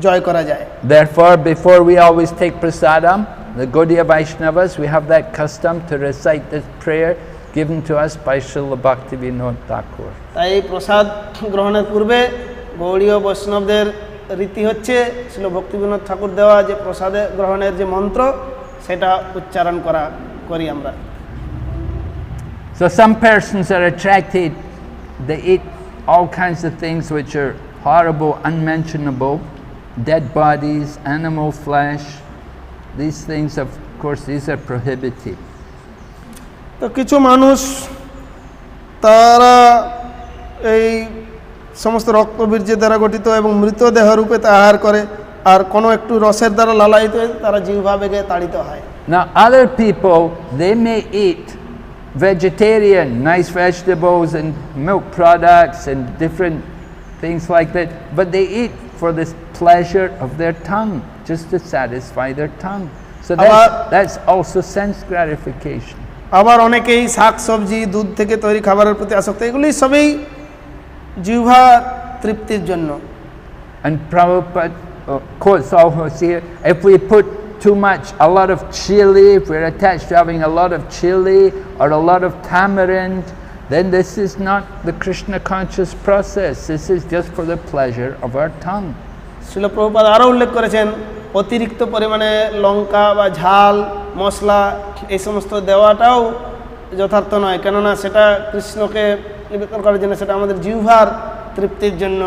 জয় করা যায়। Therefore, before we always take prasadam, the Gaudiya Vaishnavas, we have that custom to recite this prayer given to us by Srila Bhakti Thakur. তাই এই প্রসাদ গ্রহণের পূর্বে গৌড়ীয় বৈষ্ণবদের রীতি হচ্ছে শ্রীল ভক্তিবিনোদ ঠাকুর দেওয়া যে প্রসাদে গ্রহণের যে মন্ত্র সেটা উচ্চারণ করি আমরা। So some persons are attracted, they eat all kinds of things which are horrible, unmentionable, dead bodies, animal flesh. These things, of course, these are prohibited. তো কিছু মানুষ তারা এই সমস্ত রক্তবীর্যের দ্বারা গঠিত এবং মৃতদেহ রূপে তা আহার করে, আর কোনো একটু রসের দ্বারা লালায়িত তারা জিহ্বা বেগে তাড়িত হয়। Now other people, they may eat vegetarian, nice vegetables and milk products and different things like that, but they eat for this pleasure of their tongue, just to satisfy their tongue. So that's also sense gratification. আবার অনেকেই শাক সবজি, দুধ থেকে তৈরি খাবারের প্রতি আসক্ত, এগুলি সবই জিহ্বা তৃপ্তির জন্য। And Prabhupada quotes also here, if we put too much, a lot of chili, if we're attached to having a lot of chili or a lot of tamarind, then this is not the Krishna conscious process. This is just for the pleasure of our tongue. Srila Prabhupada আরও উল্লেখ করেছেন, অতিরিক্ত পরিমাণে লঙ্কা বা ঝাল মশলা এই সমস্ত দেওয়াটাও যথার্থ নয়, কেননা সেটা কৃষ্ণকে নিবেদন করার জন্য, সেটা আমাদের জিহ্বার তৃপ্তির জন্য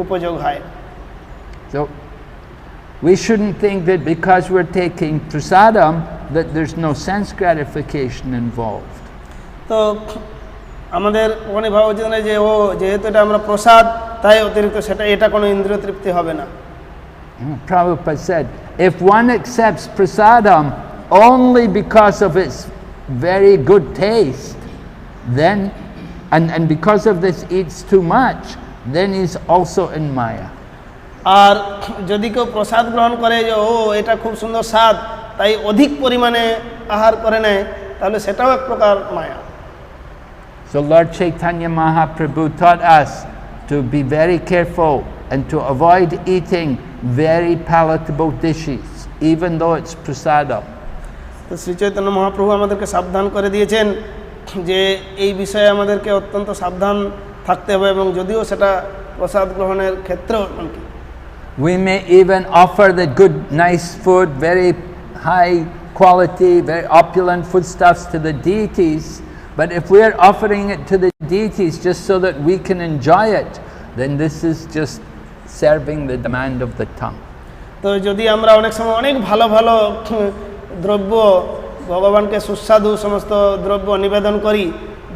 উপযোগ হয়। So we shouldn't think that because we're taking prasadam that there's no sense gratification involved. তো আমাদের ওখানে ভাবা উচিত না যে যেহেতু এটা আমরা প্রসাদ তাই অতিরিক্ত এটা কোনো ইন্দ্রিয় তৃপ্তি হবে না। Prabhupada said, if one accepts prasadam only because of its very good taste, then and because of this eats too much, then he's also in Maya. আর যদি কেউ প্রসাদ গ্রহণ করে যে এটা খুব সুন্দর স্বাদ, তাই অধিক পরিমাণে আহার করে নেয়, তাহলে সেটাও এক প্রকার মায়া। So Lord Chaitanya Mahaprabhu taught us to be very careful and to avoid eating very palatable dishes, even though it's prasadam. তো শ্রী চৈতন্য মহাপ্রভু আমাদেরকে সাবধান করে দিয়েছেন যে এই বিষয়ে আমাদেরকে অত্যন্ত সাবধান থাকতে হবে এবং যদিও সেটা প্রসাদ গ্রহণের ক্ষেত্রেও এমনকি We may even offer the good, nice food, very high quality, very opulent foodstuffs to the deities, but if we are offering it to the deities just so that we can enjoy it, then this is just serving the demand of the tongue. তো যদি আমরা অনেক সময় অনেক ভালো ভালো দ্রব্য ভগবানকে সুস্বাদু সমস্ত দ্রব্য নিবেদন করি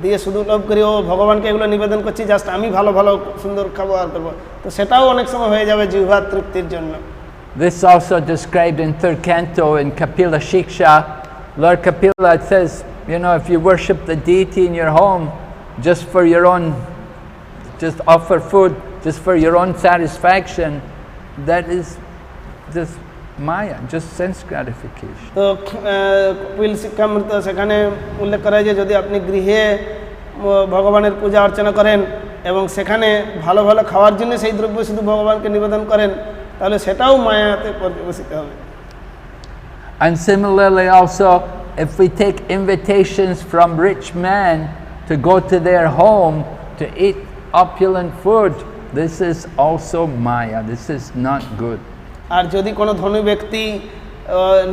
দিয়ে শুধু লোভ করি ও ভগবানকে এগুলো নিবেদন করছি জাস্ট আমি ভালো ভালো সুন্দর খাবো আর করবো তো সেটাও অনেক সময় হয়ে যাবে জিহ্বার তৃপ্তির জন্য This also described in third canto in Kapila Shiksha. Lord Kapila says, you know, if you worship the deity in your home just for your own, just offer food just for your own satisfaction, that is just Maya, just sense gratification. তো কপিল শিক্ষামৃত সেখানে উল্লেখ করা হয় যে যদি আপনি গৃহে ভগবানের পূজা অর্চনা করেন এবং সেখানে ভালো ভালো খাওয়ার জন্য সেই দ্রব্য শুধু ভগবানকে নিবেদন করেন তাহলে সেটাও মায়াতে পরিবেশিত হবে And similarly also, if we take invitations from rich men to go to their home to eat opulent food, this is also Maya, this is not good. আর যদি কোনো ধনী ব্যক্তি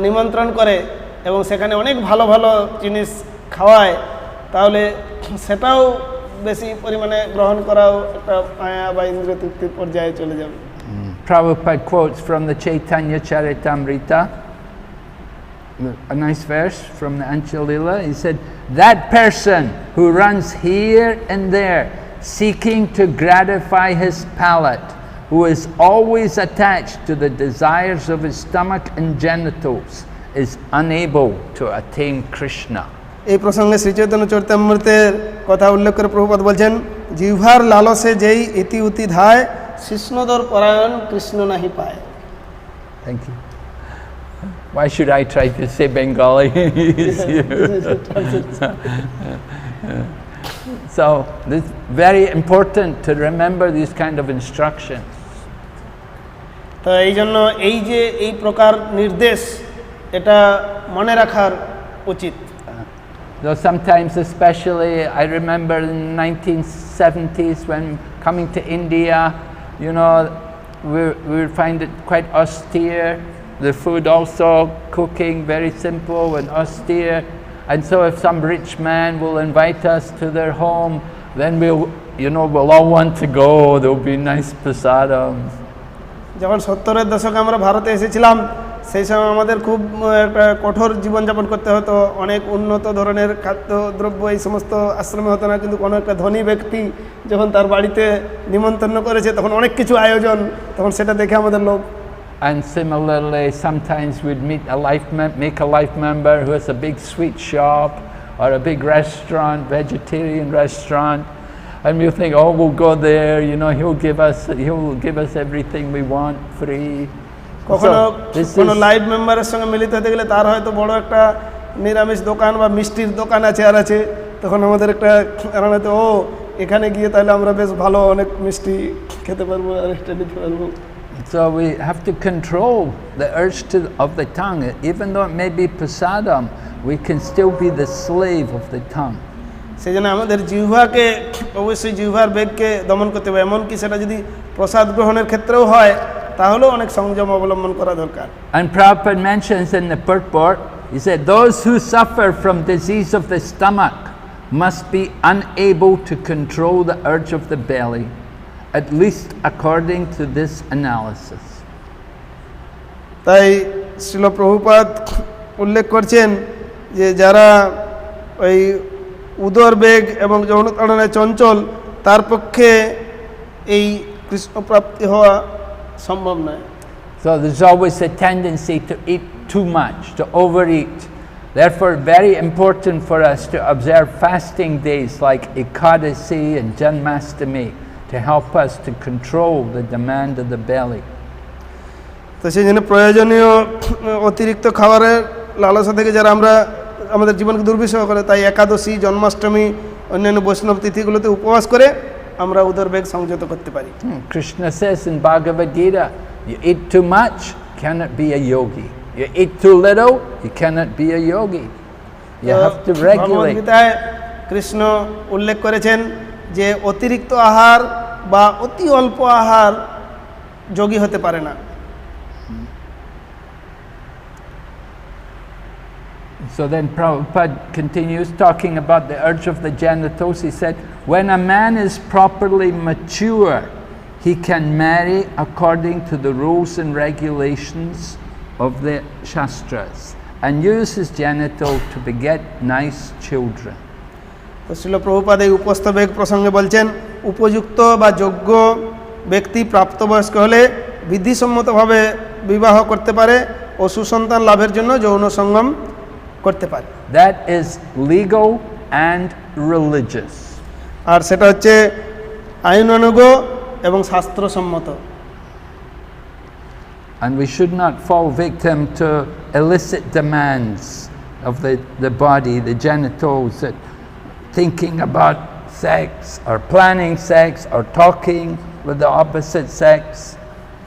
নিমন্ত্রণ করে এবং সেখানে অনেক ভালো ভালো জিনিস খাওয়ায় তাহলে সেটাও বেশি পরিমাণে গ্রহণ করাও একটা মায়া বা ইন্দ্রিয় তৃপ্তির পর্যায়ে চলে যাবে Prabhupada quotes from the Chaitanya Charitamrita, a nice verse from the Anchalila. He said, that person who runs here and there seeking to gratify his palate, who is always attached to the desires of his stomach and genitals, is unable to attain Krishna. এই প্রসঙ্গে শ্রী চৈতন্য চরিতামৃতের কথা উল্লেখ করে প্রভুপাদ বলছেন জিহ্বার লালসে যেই ইতি উতি ধায় কৃষ্ণদর পরায়ণ কৃষ্ণ নাহি পায় Thank you. Why should I try to say Bengali? So it's very important to remember these kind of instructions. তো এই জন্য এই যে এই প্রকার নির্দেশ এটা মনে রাখার উচিত Though sometimes, especially, I remember in the 1970s when coming to India, you know, we would find it quite austere. The food also cooking very simple and austere. And so if some rich man will invite us to their home, then we'll all want to go. There'll be nice prasadams. যখন 70-এর দশকে আমরা ভারতে এসেছিলাম সেই সময় আমাদের খুব একটা কঠোর জীবনযাপন করতে হতো অনেক উন্নত ধরনের খাদ্যদ্রব্য এই সমস্ত আশ্রমে হতো না কিন্তু কোনো একটা ধনী ব্যক্তি যখন তার বাড়িতে নিমন্ত্রণ করেছে তখন অনেক কিছু আয়োজন তখন সেটা দেখে আমাদের লোক And similarly, sometimes we'd make a life member who has a big sweet shop or a big restaurant, vegetarian restaurant, and we'll think, oh, we'll go there, you know, he'll give us everything we want free. কখনো কোনো live মেম্বারের সঙ্গে মিলিত হতে গেলে তার হয়তো বড় একটা নিরামিষ দোকান বা মিষ্টির দোকান আছে আর আছে তখন আমাদের একটা হয়তো ও এখানে গিয়ে তাহলে আমরা বেশ ভালো অনেক মিষ্টি খেতে পারবো আর এটা নিতে পারবো So we have to control the urge of the tongue. Even though it may be prasadam, we can still be the slave of the tongue. সেই জন্য আমাদের জিহ্বাকে অবশ্যই জিহ্বার বেগকে দমন করতে হবে এমনকি সেটা যদি প্রসাদ গ্রহণের ক্ষেত্রেও হয় তাহলেও অনেক সংযম অবলম্বন করা দরকার And Prabhupada mentions in the purport, he said, those who suffer from disease of the stomach must be unable to control the urge of the belly, at least according to this analysis. তাই শ্রীল প্রভুপাদ উল্লেখ করছেন যে যারা ওই উদর বেগ এবং যৌনতাড়নায় চঞ্চল তার পক্ষে এই কৃষ্ণ প্রাপ্তি হওয়া সম্ভব নয় So there's always a tendency to eat too much, to overeat. Therefore, very important for us to observe fasting days like Ekadasi and Janmastami to help us to control the demand of the belly. তো সেই জন্য প্রয়োজনীয় অতিরিক্ত খাবারের লালসা থেকে যারা আমরা আমাদের জীবনকে দুর্বিষহ করে তাই একাদশী জন্মাষ্টমী অন্যান্য বৈষ্ণব তিথিগুলোতে উপবাস করে আমরা উদরবেগ সংযত করতে পারি Krishna says in Bhagavad Gita, you eat too much, cannot be a yogi. You eat too little, you cannot be a yogi. You have to regulate. ভগবদ্গীতায় Krishna উল্লেখ করেছেন যে অতিরিক্ত আহার বা অতি অল্প আহার যোগী হতে পারে না। So then Prabhupada continues talking about the urge of the genitals. He said, when a man is properly mature, he can marry according to the rules and regulations of the Shastras and use his genital to beget nice children. তো শ্রীল প্রভুপাদ এই উপস্থবেগ প্রসঙ্গে বলছেন, উপযুক্ত বা যোগ্য ব্যক্তি প্রাপ্তবয়স্ক হলে বিধিসম্মতভাবে বিবাহ করতে পারে ও সুসন্তান লাভের জন্য যৌন সঙ্গম করতে পারে। That is legal and religious. আর সেটা হচ্ছে আইনানুগ এবং শাস্ত্রসম্মত। And we should not fall victim to illicit demands of the body, the genitals, that thinking about sex or planning sex or talking with the opposite sex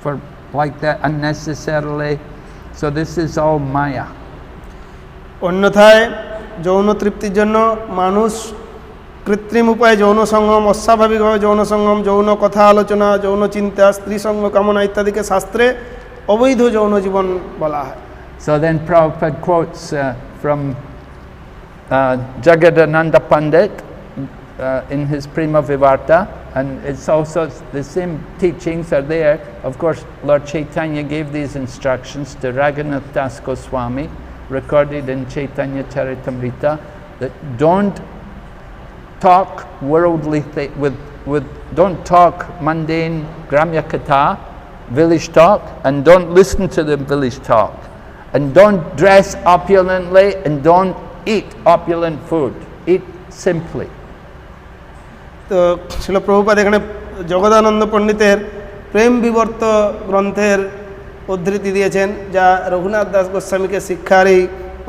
for like that unnecessarily. So this is all Maya. অন্যথায় যৌন তৃপ্তির জন্য মানুষ কৃত্রিম উপায়ে যৌন সঙ্গম, অস্বাভাবিকভাবে যৌন সঙ্গম, যৌন কথা আলোচনা, যৌন চিন্তা, স্ত্রী সঙ্গ কামনা ইত্যাদিকে শাস্ত্রে অবৈধ যৌন জীবন বলা হয়। So then Prabhupada quotes from Jagadananda Pandit in his Prima Vivarta, and it's also the same teachings are there. Of course, Lord Chaitanya gave these instructions to Raghunath Das Goswami, recorded in Chaitanya Charitamrita, that don't talk worldly don't talk mundane Gramya Katha, village talk, and don't listen to the village talk, and don't dress opulently, and don't eat opulent food. Eat simply. তো শিল প্রভুপাদ এখানে জগদানন্দ পণ্ডিতের প্রেম বিবর্ত গ্রন্থের উদ্ধৃতি দিয়েছেন, যা রঘুনাথ দাস গোস্বামীকে শিক্ষারই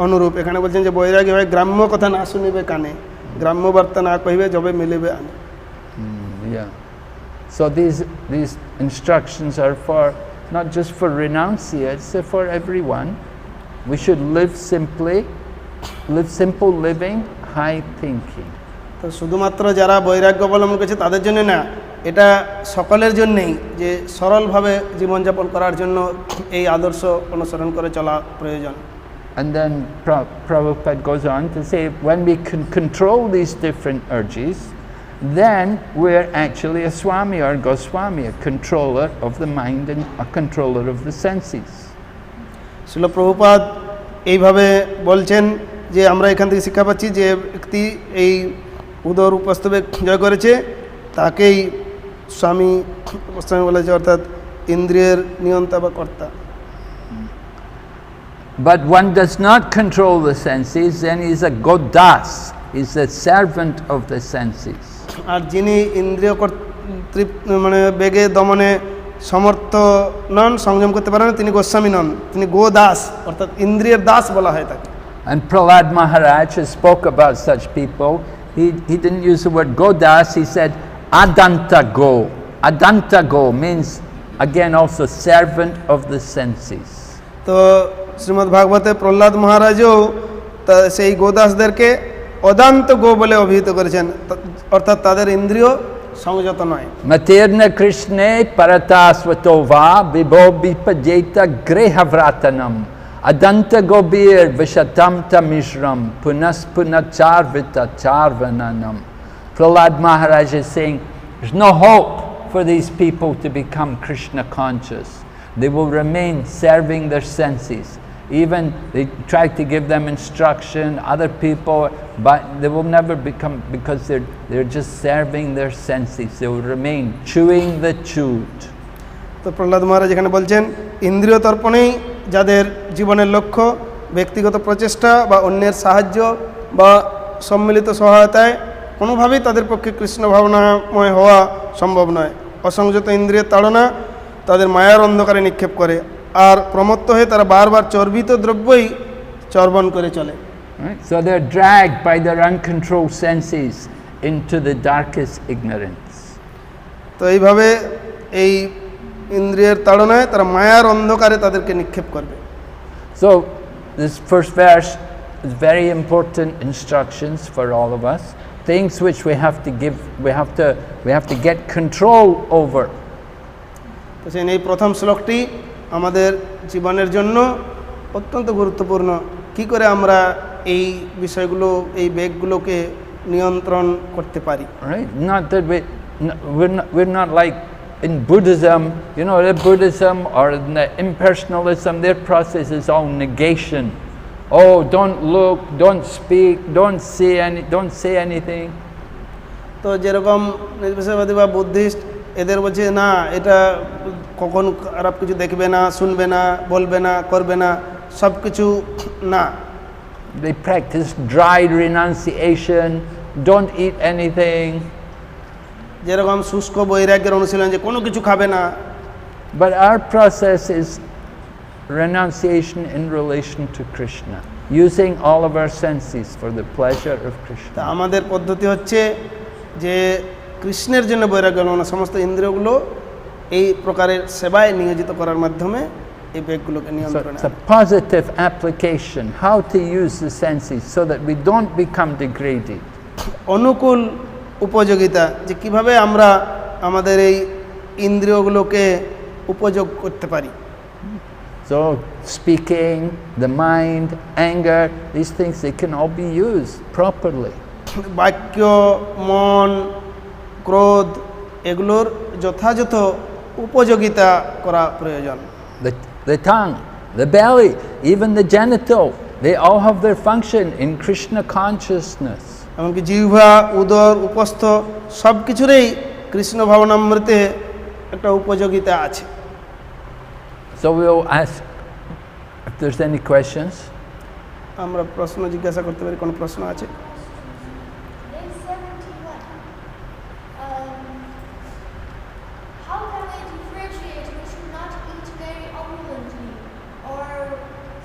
অনুরূপ। এখানে বলছেন যে বৈরাগী হয় গ্রাম্য কথা না শুনিবে কানে, গ্রাম্য বার্তা না কহিবে যবে মিলিবে আনে। Yeah. So these instructions are for not just for renunciates, they're for everyone. We should live simply, live simple living, high thinking. তো শুধুমাত্র যারা বৈরাগ্য অবলম্বন করেছে তাদের জন্য না, এটা সকলের জন্যই, যে সরলভাবে জীবনযাপন করার জন্য এই আদর্শ অনুসরণ করে চলা প্রয়োজন। And then Prabhupada goes on to say, when we can control these different urges, then we're actually a Swami or Goswami, a controller of the mind and a controller of the senses. শিল প্রভুপাদ এইভাবে বলছেন যে আমরা এখান থেকে শিক্ষা পাচ্ছি যে ব্যক্তি এই উদর উপস্থবে জয় করেছে তাকেই স্বামী বলেছে, অর্থাৎ ইন্দ্রিয়ের নিয়ন্তা বা কর্তা। But one does not control the senses, then he's a godas, he's a servant of the senses. আর যিনি ইন্দ্রিয় মানে বেগে দমনে সমর্থ নন, সংযম করতে পারেন না, তিনি গোস্বামী নন, তিনি গোদাস, অর্থাৎ ইন্দ্রিয়ের দাস বলা হয় তাকে। And Prahlad Maharaj spoke about such people. He didn't use the word godas, he said adanta go. Adanta go means again also servant of the senses. তো শ্রীমদ্ ভাগবতে প্রহ্লাদ মহারাজও সেই গোদাসদেরকে অদান্ত গো বলে অভিহিত করেছেন, অর্থাৎ তাদের ইন্দ্রিয় সংযত নয়। Materna Krishne paratasvatova vibho bipajeta grehavratanam adanta gobir vishatamta mishram punas punacharvita charvananam. Prahlad Maharaj is saying there's no hope for these people to become Krishna conscious. They will remain serving their senses. Even they try to give them instruction, other people, but they will never become, because they're just serving their senses. They will remain chewing the chewed. তো প্রহ্লাদ মহারাজ এখানে বলছেন ইন্দ্রিয় তর্পণেই যাদের জীবনের লক্ষ্য, ব্যক্তিগত প্রচেষ্টা বা অন্যের সাহায্য বা সম্মিলিত সহায়তায় কোনোভাবেই তাদের পক্ষে কৃষ্ণ ভাবনাময় হওয়া সম্ভব নয়। অসংযত ইন্দ্রিয়ের তাড়না তাদের মায়ার অন্ধকারে নিক্ষেপ করে, আর প্রমত্ত হয়ে তারা বারবার চর্বিত দ্রব্যই চর্বণ করে চলে। So they're dragged by their uncontrolled senses into the darkest ignorance. তো এইভাবে এই ইন্দ্রিয়ের তাড়নায় তারা মায়ার অন্ধকারে তাদেরকে নিক্ষেপ করবে। So this first verse is very important instructions for all of us. things which we have to give, we have to get control over. তো এই প্রথম শ্লোকটি আমাদের জীবনের জন্য অত্যন্ত গুরুত্বপূর্ণ। কি করে আমরা এই বিষয়গুলো, এই বেগগুলোকে নিয়ন্ত্রণ করতে পারি? Right? Not that we're not like in Buddhism, you know, the Buddhism or in the impersonalism, their process is all negation. Oh, don't look, don't speak, don't say anything. তো যেরকম নির্বিশেষবাদী বা বুদ্ধিস্ট, এদের বলছে না, এটা কখন খারাপ কিছু দেখবে না, শুনবে না, বলবে না, করবে না, সব কিছু না। They practice dry renunciation, don't eat anything. যেরকম শুষ্ক বৈরাগ্যের অনুশীলন, যে কোনো কিছু খাবে না। But our process is renunciation in relation to Krishna, using all of our senses for the pleasure of Krishna. তা আমাদের পদ্ধতি হচ্ছে যে কৃষ্ণের জন্য বৈরাগ্য, সমস্ত ইন্দ্রিয়গুলো এই প্রকারের সেবায় নিয়োজিত করার মাধ্যমে এই বেগগুলোকে So নিয়ন্ত্রণে it's a positive application, how to use the senses so that we don't become degraded. অনুকূল উপযোগিতা, যে কিভাবে আমরা আমাদের এই ইন্দ্রিয়গুলোকে উপযোগ করতে পারি। So speaking, the mind, anger, these things, they can all be used properly. বাক্য, মন, ক্রোধ, এগুলোর যথাযথ উপযোগিতা করা প্রয়োজন। The tongue, the belly, even the genital, they all have their function in Krishna consciousness. এমনকি জিহ্বা, উদর, উপস্থ সব কিছুরই কৃষ্ণ ভাবনামৃতে একটা উপযোগিতা আছে। So we'll ask if there's any questions. আমরা প্রশ্ন জিজ্ঞাসা করতে পারি, কোনো প্রশ্ন আছে? How can we differentiate we should not eat very opulently? Or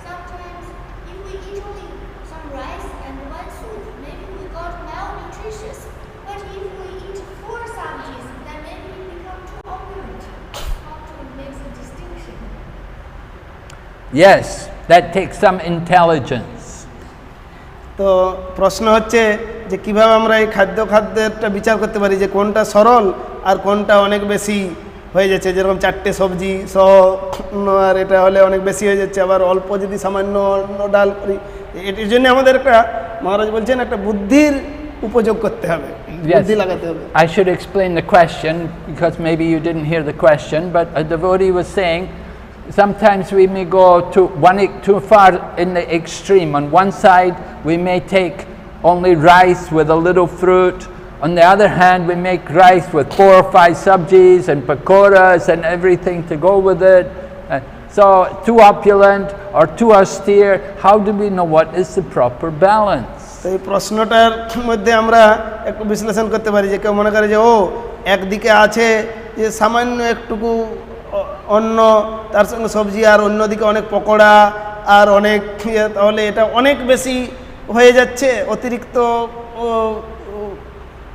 sometimes if we eat only some rice and one soup, maybe we got malnutritious. But if we eat 4 sabjis, then maybe we become too opulent. How to make the distinction? Yes, that takes some intelligence. তো প্রশ্ন হচ্ছে যে কিভাবে আমরা এই খাদ্যেরটা বিচার করতে পারি, যে কোনটা সরল আর কোনটা অনেক বেশি হয়ে যাচ্ছে। যেরকম 4টে সবজি সহ, আর এটা হলে অনেক বেশি হয়ে যাচ্ছে, আবার অল্প যদি সামান্য ডাল করি। এটির জন্য আমাদের একটা, মহারাজ বলছেন, একটা বুদ্ধির উপযোগ করতে হবে, বুদ্ধি লাগাতে হবে। I should explain the question because maybe you didn't hear the question, but a devotee was saying sometimes we may go too far in the extreme. On one side we may take only rice with a little fruit. On the other hand, we make rice with 4 or 5 sabjis and pakoras and everything to go with it. So too opulent or too austere, how do we know what is the proper balance? তো এই প্রশ্নটার মধ্যে আমরা একটু বিশ্লেষণ করতে পারি, যে কেউ মনে করে যে একদিকে আছে যে সামান্য একটুকু অন্ন, তার সঙ্গে সবজি, আর অন্যদিকে অনেক পকোড়া আর অনেক, তাহলে এটা অনেক বেশি হয়ে যাচ্ছে, অতিরিক্ত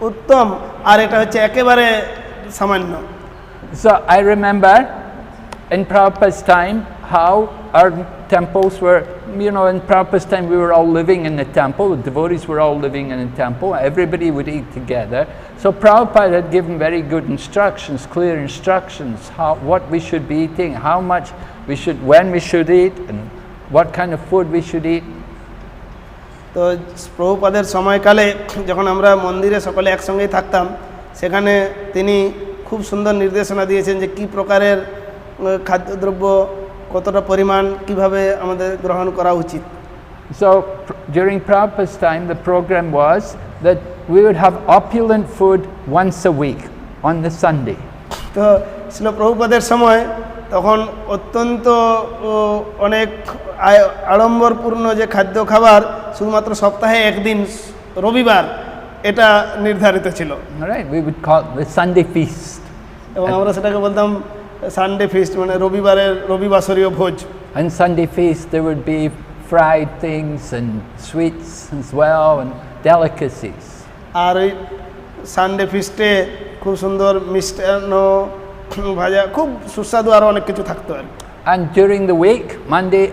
উত্তম, আর এটা হচ্ছে একেবারে সামান্য। So I remember in Prabhupada's time how our temples were, you know, in Prabhupada's time we were all living in the temple, the devotees were all living in the temple, everybody would eat together. So Prabhupada had given very good instructions, clear instructions, what we should be eating, how much we should, when we should eat, and what kind of food we should eat. তো প্রভুপাদের সময়কালে যখন আমরা মন্দিরে সকলে একসঙ্গেই থাকতাম, সেখানে তিনি খুব সুন্দর নির্দেশনা দিয়েছেন যে কী প্রকারের খাদ্যদ্রব্য, কতটা পরিমাণ, কিভাবে আমাদের গ্রহণ করা উচিত। So during Prabhupada's time the program was that we would have opulent food once a week on the Sunday. তো ছিল প্রভুপাদের সময়, তখন অত্যন্ত অনেক আড়ম্বরপূর্ণ যে খাদ্য খাবার শুধুমাত্র সপ্তাহে একদিন রবিবার এটা নির্ধারিত ছিল। Right, we would call it the Sunday feast. এবং আমরা সেটাকে বলতাম সানডে ফিস্ট, মানে রবিবাসরীয় ভোজ। And Sunday feast there would be fried things and sweets as well and delicacies. আর ওই সানডে ফিস্টে খুব সুন্দর মিষ্টান্ন, ভাজা, খুব সুস্বাদু আরও অনেক কিছু থাকতো আর। And during the week, Monday,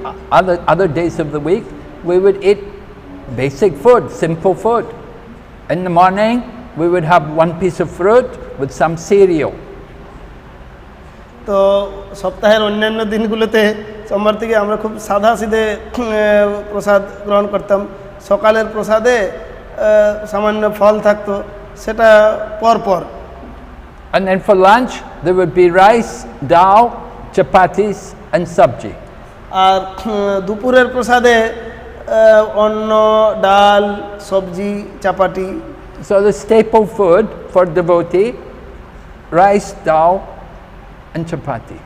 other days of the week, we would eat basic food, simple food. In the morning, we would have one piece of fruit with some cereal. তো সপ্তাহের অন্যান্য দিনগুলোতে সোমবার থেকে আমরা খুব সাদা সিধে প্রসাদ গ্রহণ করতাম। সকালের প্রসাদে সামান্য ফল থাকতো, সেটা পরপর। And then for lunch, there would be rice, dal, chapatis and sabji. আর দুপুরের প্রসাদে অন্ন, ডাল, সবজি, চাপাটি। So the staple food for devotee, rice, dal and chapati.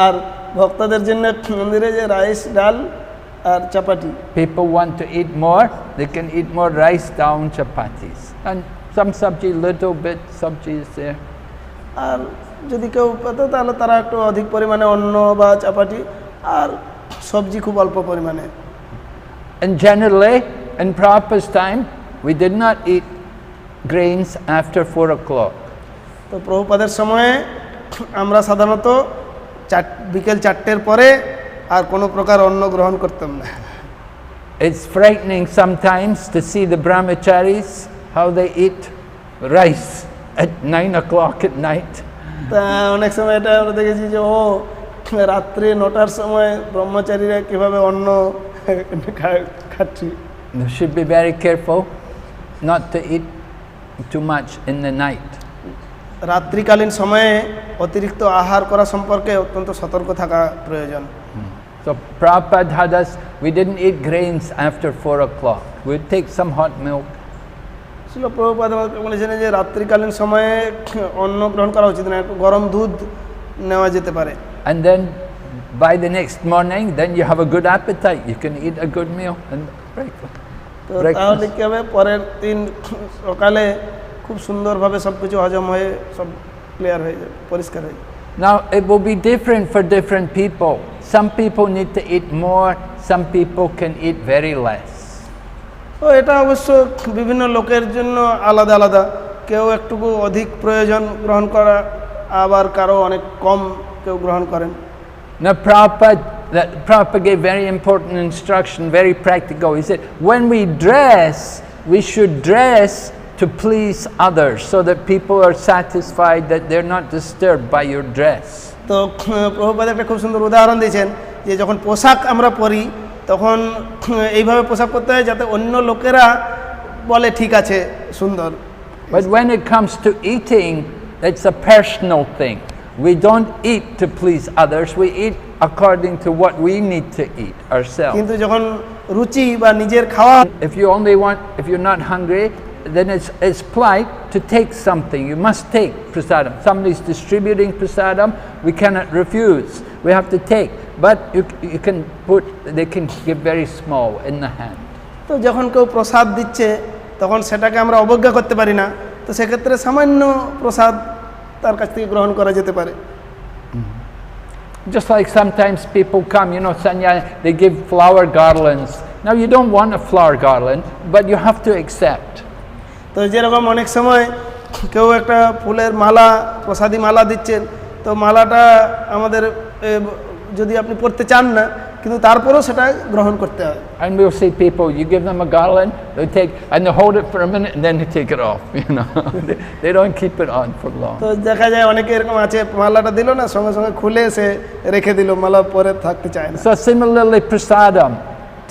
আর ভক্তদের জন্য মন্দিরে যে রাইস, ডাল আর চাপাটি। People want to eat more, they can eat more rice, dal and chapatis. And some sabji, little bit sabji is there. আর যদি কেউ পেত তাহলে তারা একটু অধিক পরিমাণে অন্ন বা চাপাটি আর সবজি খুব অল্প পরিমাণে। And generally, in Prabhupada's time, we did not eat grains after 4 o'clock. তো প্রভুপাদের সময়ে আমরা সাধারণত বিকেল 4টের পরে আর কোনো প্রকার অন্ন গ্রহণ করতাম না। It's frightening sometimes to see the brahmacharis, how they eat rice at 9 o'clock at night. তা অনেক সময় এটা আমরা দেখেছি যে রাত্রে 9টার সময় ব্রহ্মচারীরা কীভাবে অন্ন খাচ্ছি। You should be very careful not to eat too much in the night. রাত্রিকালীন সময়ে অতিরিক্ত আহার করা সম্পর্কে অত্যন্ত সতর্ক থাকা প্রয়োজন। So Prabhupada had us, we didn't eat grains after 4 o'clock. We'd take some hot milk. ছিল প্রভুপাদ বলেছেন যে রাত্রিকালীন সময়ে অন্ন গ্রহণ করা উচিত না, একটু গরম দুধ নেওয়া যেতে পারে। And then by the next morning, then you have a good appetite. You can eat a good meal and breakfast. তো তাহলে কি হবে, পরের দিন সকালে খুব সুন্দরভাবে সব কিছু হজম হয়ে সব ক্লিয়ার হয়ে যাবে, পরিষ্কার হয়ে যাবে। Now it will be different for different people. Some people need to eat more, some people can eat very less. তো এটা অবশ্য বিভিন্ন লোকের জন্য আলাদা আলাদা, কেউ একটুকু অধিক প্রয়োজন গ্রহণ করা, আবার কারো অনেক কম কেউ গ্রহণ করেন। Now Prabhupada gave very important instruction, very practical. He said, when we dress, we should dress to please others so that people are satisfied that they're not disturbed by your dress. তো প্রভুপাদ একটা খুব সুন্দর উদাহরণ দিয়েছেন যে যখন পোশাক আমরা পরি তখন এইভাবে পোশাক পরতে হয় যাতে অন্য লোকেরা বলে ঠিক আছে, সুন্দর। But when it comes to eating, it's a personal thing. We don't eat to please others, we eat according to what we need to eat ourselves. কিন্তু যখন রুচি বা নিজের খাওয়া, if you're not hungry, then it's polite to take something. You must take prasadam. Somebody's distributing prasadam, we cannot refuse. We have to take. But you can they can give very small in the hand. তো যখন কেউ প্রসাদ দিচ্ছে তখন সেটাকে আমরা অবজ্ঞা করতে পারি না, তো সেক্ষেত্রে সামান্য প্রসাদ তার কাছ থেকে গ্রহণ করা যেতে পারে। Just like sometimes people come, Sanya, they give flower garlands. Now you don't want a flower garland, but you have to accept. তো যেরকম অনেক সময় কেউ একটা ফুলের মালা, প্রসাদী মালা দিচ্ছেন, তো মালাটা আমাদের যদি আপনি পড়তে চান না, কিন্তু তারপরেও সেটা গ্রহণ করতে হয়। And we'll see people, you give them a garland, they take and they hold it for a minute and then they take it off. They don't keep it on for long. তো দেখা যায় অনেকে এরকম আছে, মালাটা দিল না, সঙ্গে সঙ্গে খুলে সে রেখে দিল, মালা পরে থাকতে চায় না। So similarly, prasadam,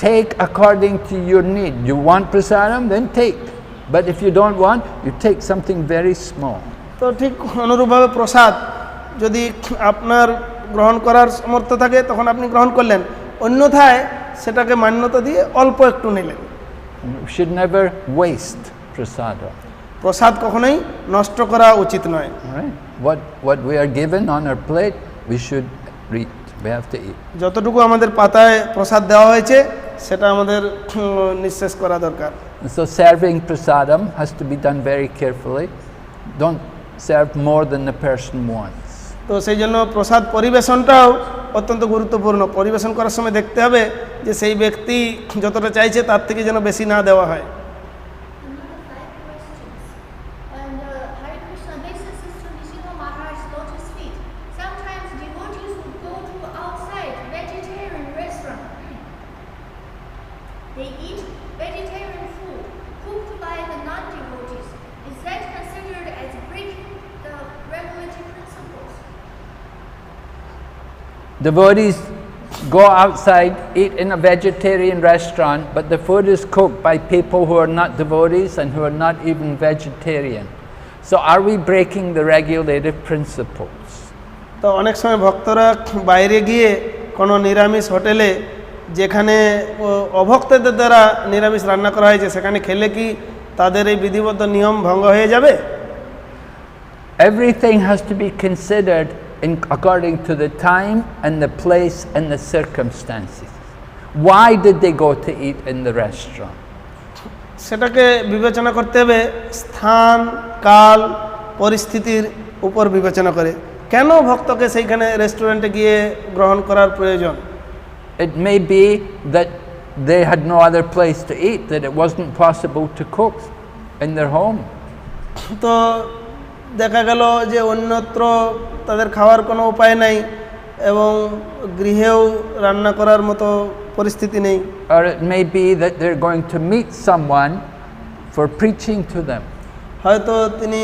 take according to your need. You want prasadam, then take. But if you don't want, you take something very small. তো ঠিক অনুরূপভাবে প্রসাদ যদি আপনার গ্রহণ করার সামর্থ্য থাকে তখন আপনি গ্রহণ করলেন, অন্যথায় সেটাকে মান্যতা দিয়ে অল্প একটু নিলেন। You should never waste prasadam. প্রসাদ কখনোই নষ্ট করা উচিত নয়। Right? What we are given on our plate, we should eat. We have to eat. যতটুকু আমাদের পাতায় প্রসাদ দেওয়া হয়েছে সেটা আমাদের নিঃশেষ করা দরকার। So serving prasadam has to be done very carefully. Don't serve more than the person wants. তো সেই জন্য প্রসাদ পরিবেশনটাও অত্যন্ত গুরুত্বপূর্ণ। পরিবেশন করার সময় দেখতে হবে যে সেই ব্যক্তি যতটা চাইছে তার থেকে যেন বেশি না দেওয়া হয়। They eat vegetarian food cooked by the non-devotees. Is that considered as breaking the regulatory principles? Devotees go outside, eat in a vegetarian restaurant, but the food is cooked by people who are not devotees and who are not even vegetarian. So are we breaking the regulative principles? তো অনেক সময় ভক্তরা বাইরে গিয়ে কোনো নিরামিষ হোটেলে যেখানে অভক্তদের দ্বারা নিরামিষ রান্না করা হয়েছে সেখানে খেলে কি তাদের এই বিধিবদ্ধ নিয়ম ভঙ্গ হয়ে যাবে? Everything has to be considered according to the time and the place and the circumstances. Why did they go to eat in the restaurant? সেটাকে বিবেচনা করতে হবে স্থান, কাল, পরিস্থিতির উপর বিবেচনা করে। কেন ভক্তকে সেইখানে রেস্টুরেন্টে গিয়ে গ্রহণ করার প্রয়োজন? It may be that they had no other place to eat, that it wasn't possible to cook in their home. তো দেখা গেল যে অন্যত্র তাদের খাওয়ার কোনো উপায় নাই এবং গৃহেও রান্না করার মতো পরিস্থিতি নেই। Or it may be that they're going to meet someone for preaching to them. হয়তো তিনি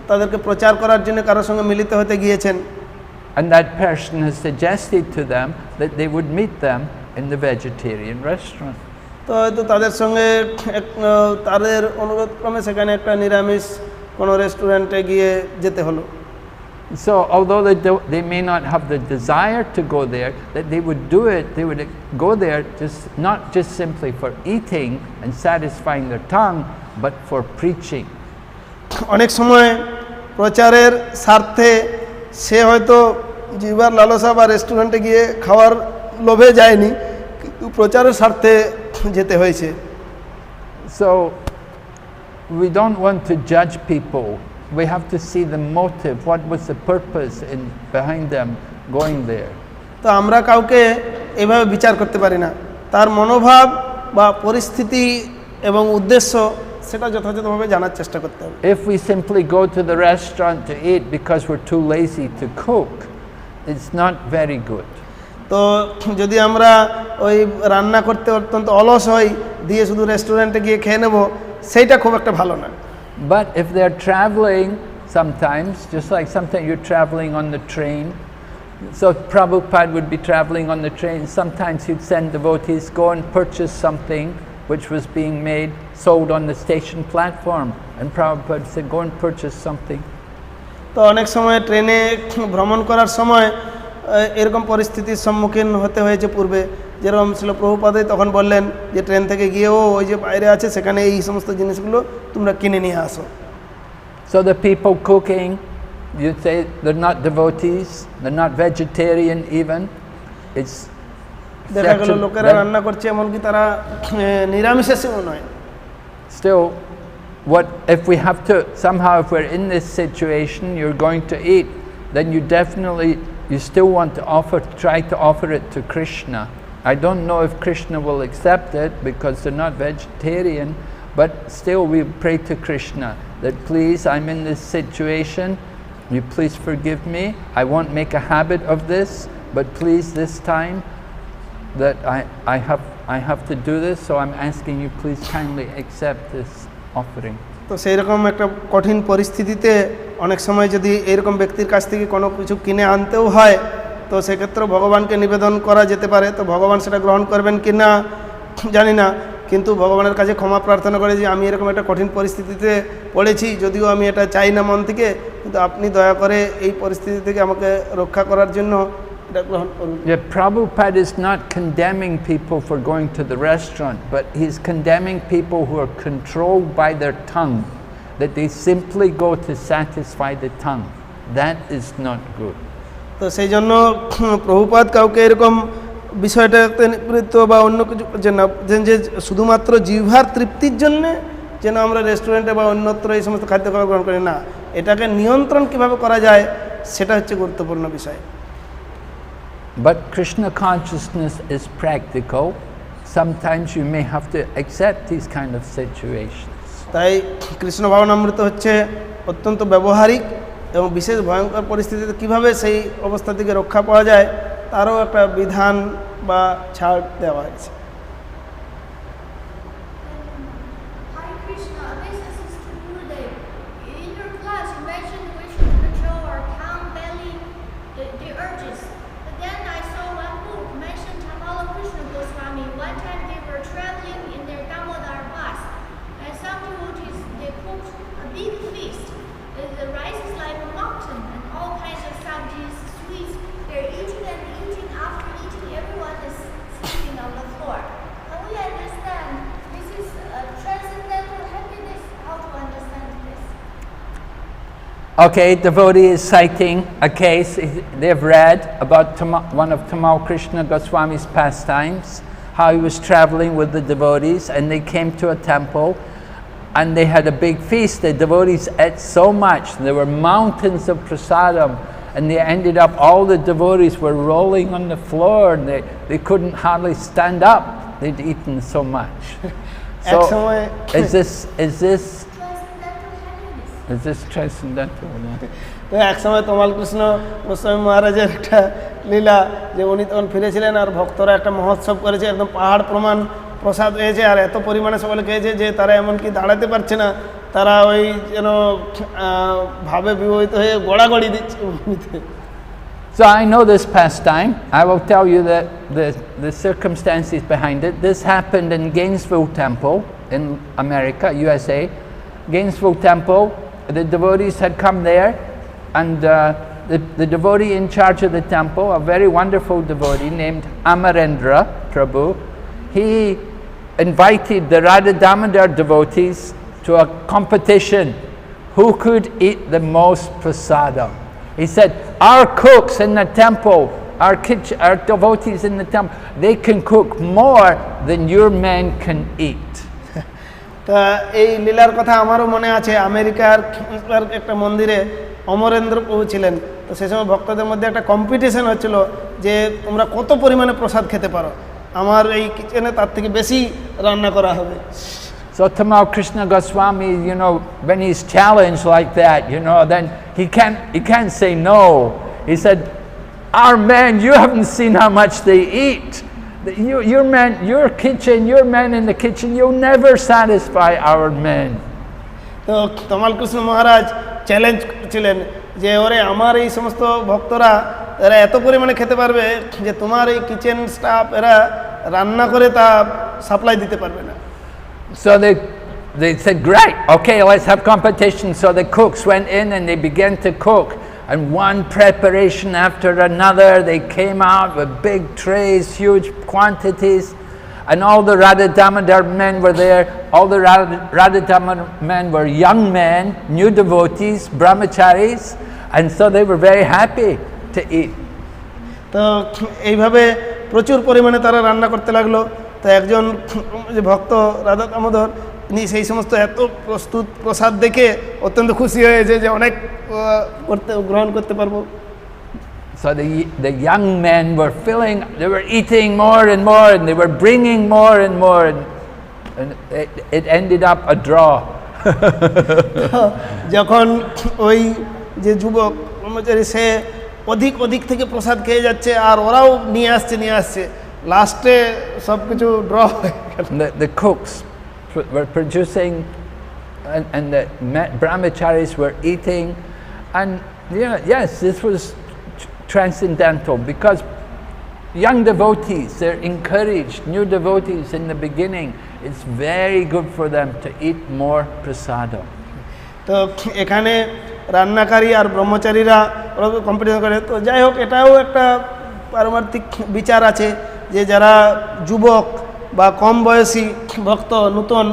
তাদেরকে প্রচার করার জন্য কারোর সঙ্গে মিলিত হতে গিয়েছেন। And that person has suggested to them that they would meet them in the vegetarian restaurant. তো হয়তো তাদের সঙ্গে তাদের অনুরোধ ক্রমে সেখানে একটা নিরামিষ কোনো রেস্টুরেন্টে গিয়ে যেতে হলো। So although they may not have the desire to go there, that they would do it, they would go there not just simply for eating and satisfying their tongue, but for preaching. অনেক সময় প্রচারের স্বার্থে সে হয়তো জিহ্বার লালসা বা রেস্টুরেন্টে গিয়ে খাওয়ার লোভে যায়নি, কিন্তু প্রচারের স্বার্থে যেতে হয়েছে। So we don't want to judge people. We have to see the motive. What was the purpose behind them going there? তো আমরা কাউকে এভাবে বিচার করতে পারি না, তার মনোভাব বা পরিস্থিতি এবং উদ্দেশ্য সেটা যথাযথভাবে জানার চেষ্টা করতে হবে। If we simply go to the restaurant to eat because we're too lazy to cook, it's not very good. তো যদি আমরা ওই রান্না করতে অত্যন্ত অলস হই দিয়ে শুধু রেস্টুরেন্টে গিয়ে খেয়ে নেব, সেইটা খুব একটা ভালো না। But if they're traveling sometimes, just like sometimes you're traveling on the train, so Prabhupada would be traveling on the train, sometimes he'd send devotees, go and purchase something which was being made, sold on the station platform, and Prabhupada said, go and purchase something. তো অনেক সময় ট্রেনে ভ্রমণ করার সময় এরকম পরিস্থিতির সম্মুখীন হতে হয়েছে পূর্বে, যেরকম ছিল প্রভুপাদে তখন বললেন যে ট্রেন থেকে গিয়েও ওই যে বাইরে আছে সেখানে এই সমস্ত জিনিসগুলো তোমরা কিনে নিয়ে আসো। So the people cooking, you say they're not devotees, they're not vegetarian even. It's দেখা গেল লোকেরা রান্না করছে এমনকি তারা নিরামিষাশীও নয়। Still, what if we have to somehow, if we're in this situation, you're going to eat, then you still want to try to offer it to Krishna. I don't know if Krishna will accept it because they're not vegetarian, but still we pray to Krishna that please, I'm in this situation, you please forgive me, I won't make a habit of this, but please this time that I have to do this, so I'm asking you please kindly accept this offering. তো সেই রকম একটা কঠিন পরিস্থিতিতে অনেক সময় যদি এরকম ব্যক্তির কাছ থেকে কোনো কিছু কিনে আনতেও হয়, তো সেক্ষেত্রে ভগবানকে নিবেদন করা যেতে পারে। তো ভগবান সেটা গ্রহণ করবেন কি না জানি না, কিন্তু ভগবানের কাছে ক্ষমা প্রার্থনা করে যে আমি এরকম একটা কঠিন পরিস্থিতিতে পড়েছি, যদিও আমি এটা চাই না মন থেকে, কিন্তু আপনি দয়া করে এই পরিস্থিতি থেকে আমাকে রক্ষা করার জন্য এটা গ্রহণ করুন। Yeah, Prabhupada is not condemning people for going to the restaurant, but he's condemning people who are controlled by their tongue, that they simply go to satisfy the tongue. That is not good. তো সেই জন্য প্রভুপাদ কাউকে এরকম বিষয়টাতে নিবৃত্ত বা অন্য কিছু যে শুধুমাত্র জিহ্বার তৃপ্তির জন্যে যেন আমরা রেস্টুরেন্টে বা অন্যত্র এই সমস্ত খাদ্য খাবার গ্রহণ করি না, এটাকে নিয়ন্ত্রণ কীভাবে করা যায় সেটা হচ্ছে গুরুত্বপূর্ণ বিষয়। But Krishna consciousness is practical. Sometimes you may have to accept these kind of situations. তাই কৃষ্ণ ভাবনামৃত হচ্ছে অত্যন্ত ব্যবহারিক এবং বিশেষ ভয়ঙ্কর পরিস্থিতিতে কীভাবে সেই অবস্থা থেকে রক্ষা পাওয়া যায় তারও একটা বিধান বা ছাড় দেওয়া হয়েছে। Hare Krishna, this is Okay, devotee is citing a case they've read about one of Tamal Krishna Goswami's pastimes, how he was traveling with the devotees and they came to a temple and they had a big feast. The devotees ate so much, there were mountains of prasadam, and they ended up, all the devotees were rolling on the floor and they couldn't hardly stand up. They'd eaten so much. So is this transcendental? তো এক সময় তমাল কৃষ্ণ গোস্বামী মহারাজের একটা লীলা যে উনি তখন ফিরেছিলেন আর ভক্তরা একটা মহোৎসব করেছে, একদম পাহাড় প্রমাণ প্রসাদ হয়েছে আর এত পরিমাণে সকলে খেয়েছে যে তারা এমনকি দাঁড়াতে পারছে না, তারা ওই যেন ভাবে বিবহিত হয়ে গড়াগড়ি দিচ্ছে ভূমিতে। So I know this pastime. I will tell you the circumstances behind it. This happened in Gainesville Temple in America, USA. Gainesville Temple, the devotees had come there, and the devotee in charge of the temple, a very wonderful devotee named Amarendra Prabhu, he invited the Radha Damodar devotees to a competition who could eat the most prasadam. He said, our cooks in the temple, our devotees in the temple, they can cook more than your men can eat. তা এই লীলার কথা আমারও মনে আছে। আমেরিকার একটা মন্দিরে অমরেন্দ্র প্রভু ছিলেন, তো সে সময় ভক্তদের মধ্যে একটা কম্পিটিশন হচ্ছিল যে তোমরা কত পরিমাণে প্রসাদ খেতে পারো, আমার এই কিচেনে তার থেকে বেশি রান্না করা হবে। So Tamal Krishna Goswami, when he's challenged like that, then he can't say no. He said, our men, you haven't seen how much they eat. Your men, your men in the kitchen, you'll never satisfy our men. তো তমাল কৃষ্ণ মহারাজ challenge ছিলেন যে ওরে আমার এই সমস্ত ভক্তরা এরা এত পরিমাণে খেতে পারবে যে তোমার এই কিচেন স্টাফ এরা রান্না করে তা সাপ্লাই দিতে পারবে না। So they said, great, okay, let's have competition. So the cooks went in and they began to cook. And one preparation after another, they came out with big trays, huge quantities. And all the Radha Damodar men were there. All the Radha Damodar men were young men, new devotees, brahmacharis. And so they were very happy to eat. তো এইভাবে প্রচুর পরিমাণে তারা রান্না করতে লাগলো। তো একজন যে ভক্ত রাধা দামোদর, তিনি সেই সমস্ত এত প্রস্তুত প্রসাদ দেখে অত্যন্ত খুশি হয়েছে যে অনেক গ্রহণ করতে পারবো। So the young men were they were eating more and more, and they were bringing more and more, and it ended up a draw. যখন ওই যে যুবক কর্মচারী সে অধিক থেকে প্রসাদ খেয়ে যাচ্ছে আর ওরাও নিয়ে আসছে, লাস্টে সব কিছু ড্র হয়ে গেল। The cooks were producing, and the brahmacharis were eating, and yes, this was transcendental because young devotees, they're encouraged, new devotees in the beginning, it's very good for them to eat more prasadam. তো এখানে রান্নাকারী আর ব্রহ্মচারীরা competition করে। তো যাই হোক, এটাও একটা পারমার্থিক বিচার আছে যে যারা যুবক বা কম বয়সী ভক্ত নূতন,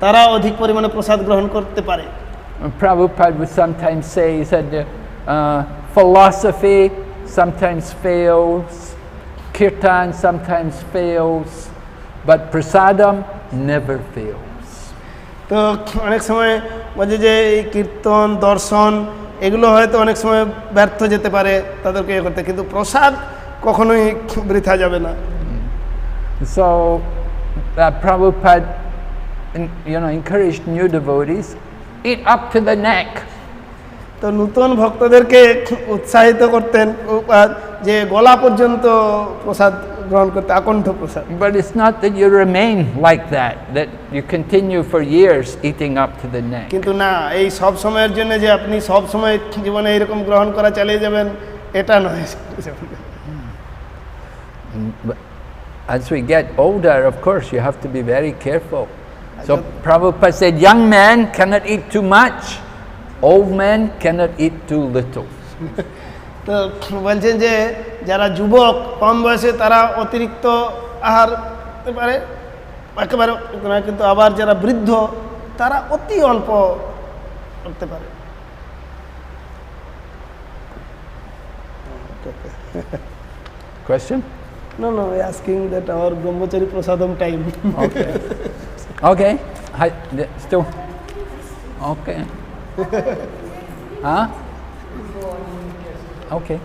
তারা অধিক পরিমাণে প্রসাদ গ্রহণ করতে পারে। Prabhupada would sometimes say, he said, philosophy sometimes fails, kirtan sometimes fails, but prasadam never fails. তো অনেক সময় বলছে যে এই কীর্তন দর্শন এগুলো হয়তো অনেক সময় ব্যর্থ যেতে পারে তাদেরকে করতে, কিন্তু প্রসাদ কখনোই বৃথা যাবে না। So Prabhupada encouraged new devotees, eat up to the neck. তো নূতন ভক্তদেরকে উৎসাহিত করতেন যে গলা পর্যন্ত প্রসাদ গ্রহণ করতে, আকণ্ঠ প্রসাদ। But it's not that you remain like that you continue for years eating up to the neck. কিন্তু না, এই সব সময়ের জন্য যে আপনি সব সময় জীবনে এরকম গ্রহণ করা চালিয়ে যাবেন এটা নয়। But as we get older, of course, you have to be very careful. So Prabhupada said, young men cannot eat too much, old men cannot eat too little. তো বলছেন যে যারা যুবক কম বয়সে তারা অতিরিক্ত আহার করতে পারে একেবারে, কিন্তু আবার যারা বৃদ্ধ তারা অতি অল্প করতে পারে। Question? No, asking that our Brahmachari Prasadam time. Okay. Okay. Still. Okay. Huh? Okay.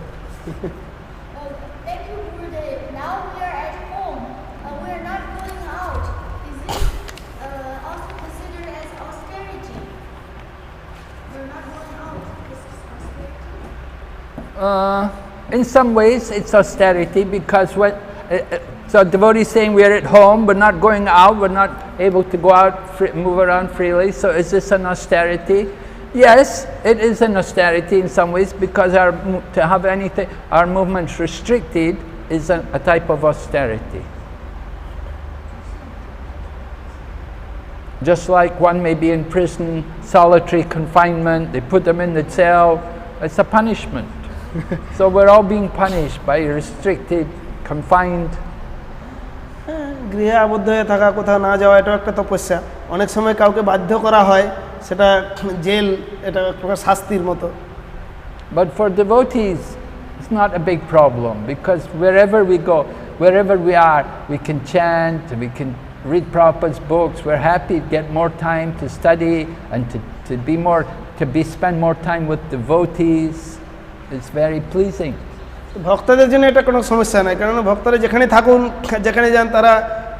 Thank you, Gurudev. Now we are at home. We are not going out. Is this also considered as austerity? We are not going out. This is austerity? In some ways, it's austerity because so devotee saying we are at home, we're not going out, we're not able to go out, move around freely. So is this an austerity? Yes, it is an austerity in some ways because to have our movements restricted is a type of austerity. Just like one may be in prison, solitary confinement, they put them in the cell, it's a punishment. So we're all being punished by restricted, confined. গৃহে আবদ্ধ হয়ে থাকা, কোথাও না যাওয়া, এটাও একটা তপস্যা। অনেক সময় কাউকে বাধ্য করা হয়, সেটা জেল, এটা এক প্রকার শাস্তির মতো। But for devotees, it's not a big problem because wherever we go, wherever we are, we can chant, we can read Prabhupada's books. We're happy to get more time to study and to spend more time with devotees. It's very pleasing. ভক্তদের জন্য এটা কোনো সমস্যা নাই, কারণ ভক্তরা যেখানে থাকুন, যেখানে যান, তারা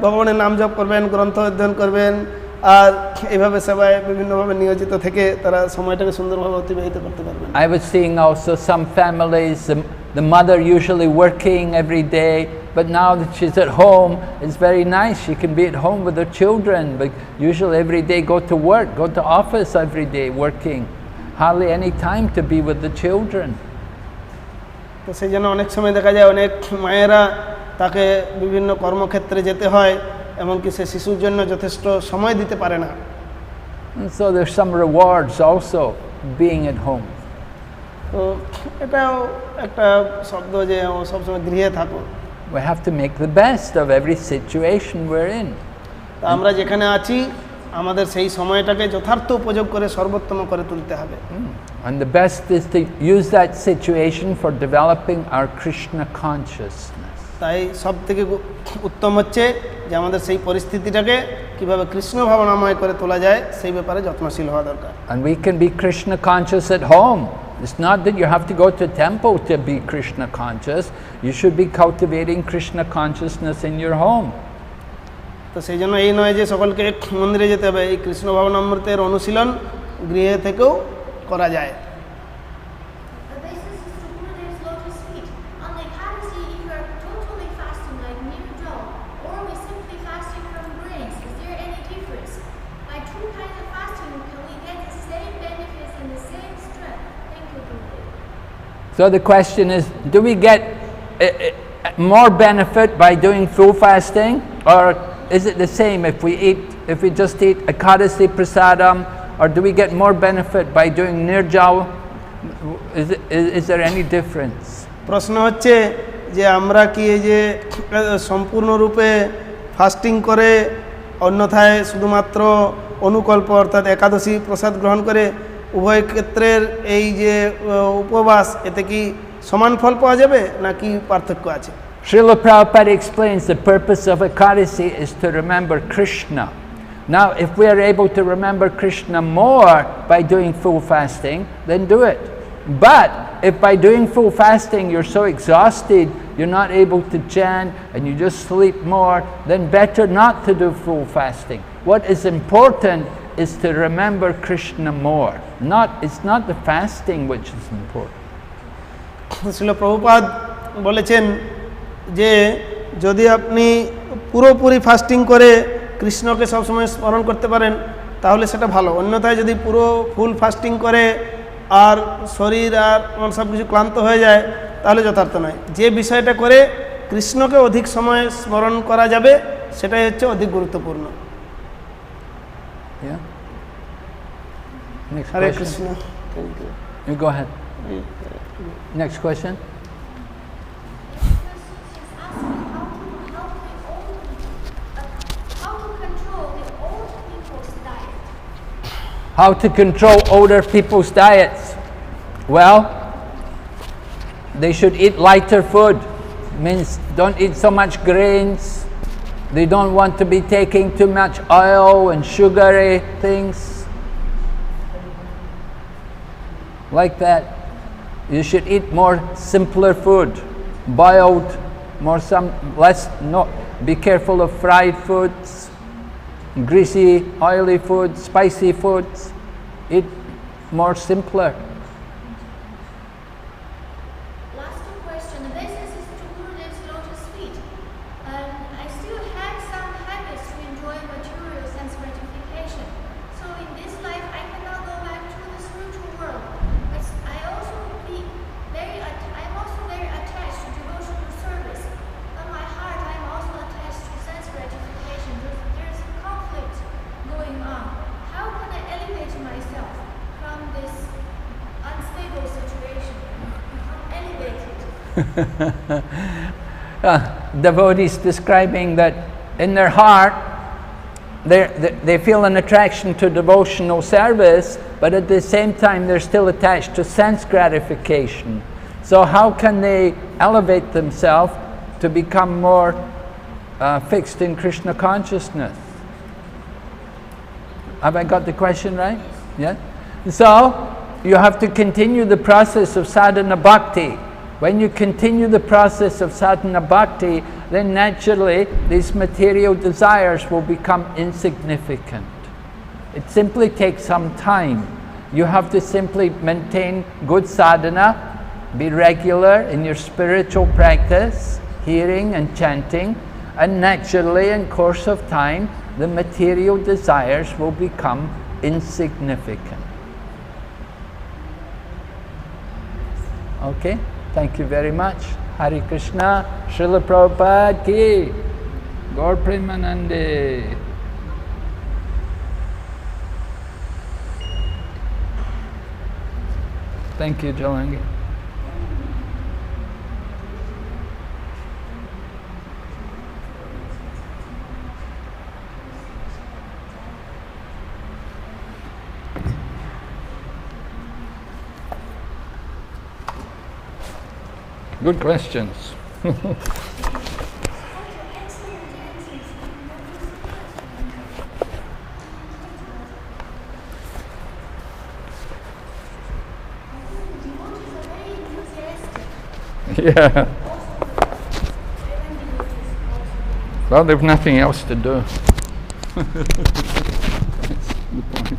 ভগবানের নাম জপ করবেন, গ্রন্থ অধ্যয়ন করবেন, আর এইভাবে সেবায় বিভিন্নভাবে নিয়োজিত থেকে তারা সময়টাকে সুন্দরভাবে অতিবাহিত করতে পারবেন। I was seeing also some families, the mother usually working every day, but now that she's at home, it's very nice. She can be at home with her children, but usually every day go to work, go to office every day working. Hardly any time to be with the children. তো সেই জন্য অনেক সময় দেখা যায় অনেক মায়েরা তাকে বিভিন্ন কর্মক্ষেত্রে যেতে হয়, এমনকি সে শিশুর জন্য যথেষ্ট সময় দিতে পারে না। And so there's some rewards also being at home. তো এটাও একটা শব্দ যে সবসময় গৃহে থাকো। We have to make the best of every situation we're in. তা আমরা যেখানে আছি আমাদের সেই সময়টাকে যথার্থ উপযোগ করে সর্বোত্তম করে তুলতে হবে। And the best is to use that situation for developing our Krishna consciousness. তাই সবথেকে উত্তম হচ্ছে যে আমাদের সেই পরিস্থিতিটাকে কিভাবে কৃষ্ণ ভাবনাময় করে তোলা যায় সেই ব্যাপারে যত্নশীল হওয়া দরকার। And we can be Krishna conscious at home. It's not that you have to go to a temple to be Krishna conscious. You should be cultivating Krishna consciousness in your home. তো সেই জন্য এই নয় যে সকলকে মন্দিরে যেতে হবে, এই কৃষ্ণ ভাবনামৃতের অনুশীলন গৃহে থেকেও করা যায়। The basis is to Gurudev's lotus feet. On the Ekadasi, if you are totally fasting like Nirjal, or we simply fasting from grains, is there any difference? By two kinds of fasting, can we get the same benefits and the same strength? Thank you, Gurudev. So the question is, do we get more benefit by doing full fasting, or is it the same if we just eat Ekadasi prasadam, or do we get more benefit by doing nirjal? Is there any difference? প্রশ্ন হচ্ছে যে আমরা কি এই যে সম্পূর্ণরূপে fasting করে অন্যথায় শুধুমাত্র অনুকল্প অর্থাৎ একাদশী প্রসাদ গ্রহণ করে উভয় ক্ষেত্রের এই যে উপবাস, এতে কি সমান ফল পাওয়া যাবে নাকি পার্থক্য আছে? Srila Prabhupada explains the purpose of Ekadasi is to remember Krishna. Now, if we are able to remember Krishna more by doing full fasting, then do it. But if by doing full fasting you're so exhausted, you're not able to chant and you just sleep more, then better not to do full fasting. What is important is to remember Krishna more. It's not the fasting which is important. Srila Prabhupada বলেছেন যে যদি আপনি পুরোপুরি fasting করে কৃষ্ণকে সবসময় স্মরণ করতে পারেন তাহলে সেটা ভালো, অন্যথায় যদি পুরো ফুল ফাস্টিং করে আর শরীর আর সব কিছু ক্লান্ত হয়ে যায় তাহলে যথার্থ নয়। যে বিষয়টা করে কৃষ্ণকে অধিক সময় স্মরণ করা যাবে সেটাই হচ্ছে অধিক গুরুত্বপূর্ণ। Yeah. Next Hare question. Krishna. Thank you. You go ahead. Next question. How to control older people's diets? Well, they should eat lighter food. Means don't eat so much grains. They don't want to be taking too much oil and sugary things. Like that. You should eat more simpler food, boiled, be careful of fried foods, greasy, oily foods, spicy foods. Eat more simpler. Last question. This is to Gurudev's lotus feet. I still have some habits to enjoy material sense gratification. So in this life, I cannot go back to the spiritual world. But I'm also very attached to devotional service. On my heart, I'm also attached to sense gratification. There's a conflict going on. How can I elevate myself from this unstable situation and become elevated? Devotees describing that in their heart they feel an attraction to devotional service, but at the same time they're still attached to sense gratification. So how can they elevate themselves to become more fixed in Krishna consciousness? Have I got the question right? Yeah? So you have to continue the process of sadhana bhakti. When you continue the process of sadhana bhakti, then naturally these material desires will become insignificant. It simply takes some time. You have to simply maintain good sadhana, be regular in your spiritual practice, hearing and chanting, and naturally in course of time, the material desires will become insignificant. Okay? Thank you very much. Hare Krishna, Srila Prabhupada ki, Gaur Premanande. Thank you, Jalangi. Good questions. Yeah. Well, they've nothing else to do. That's the point.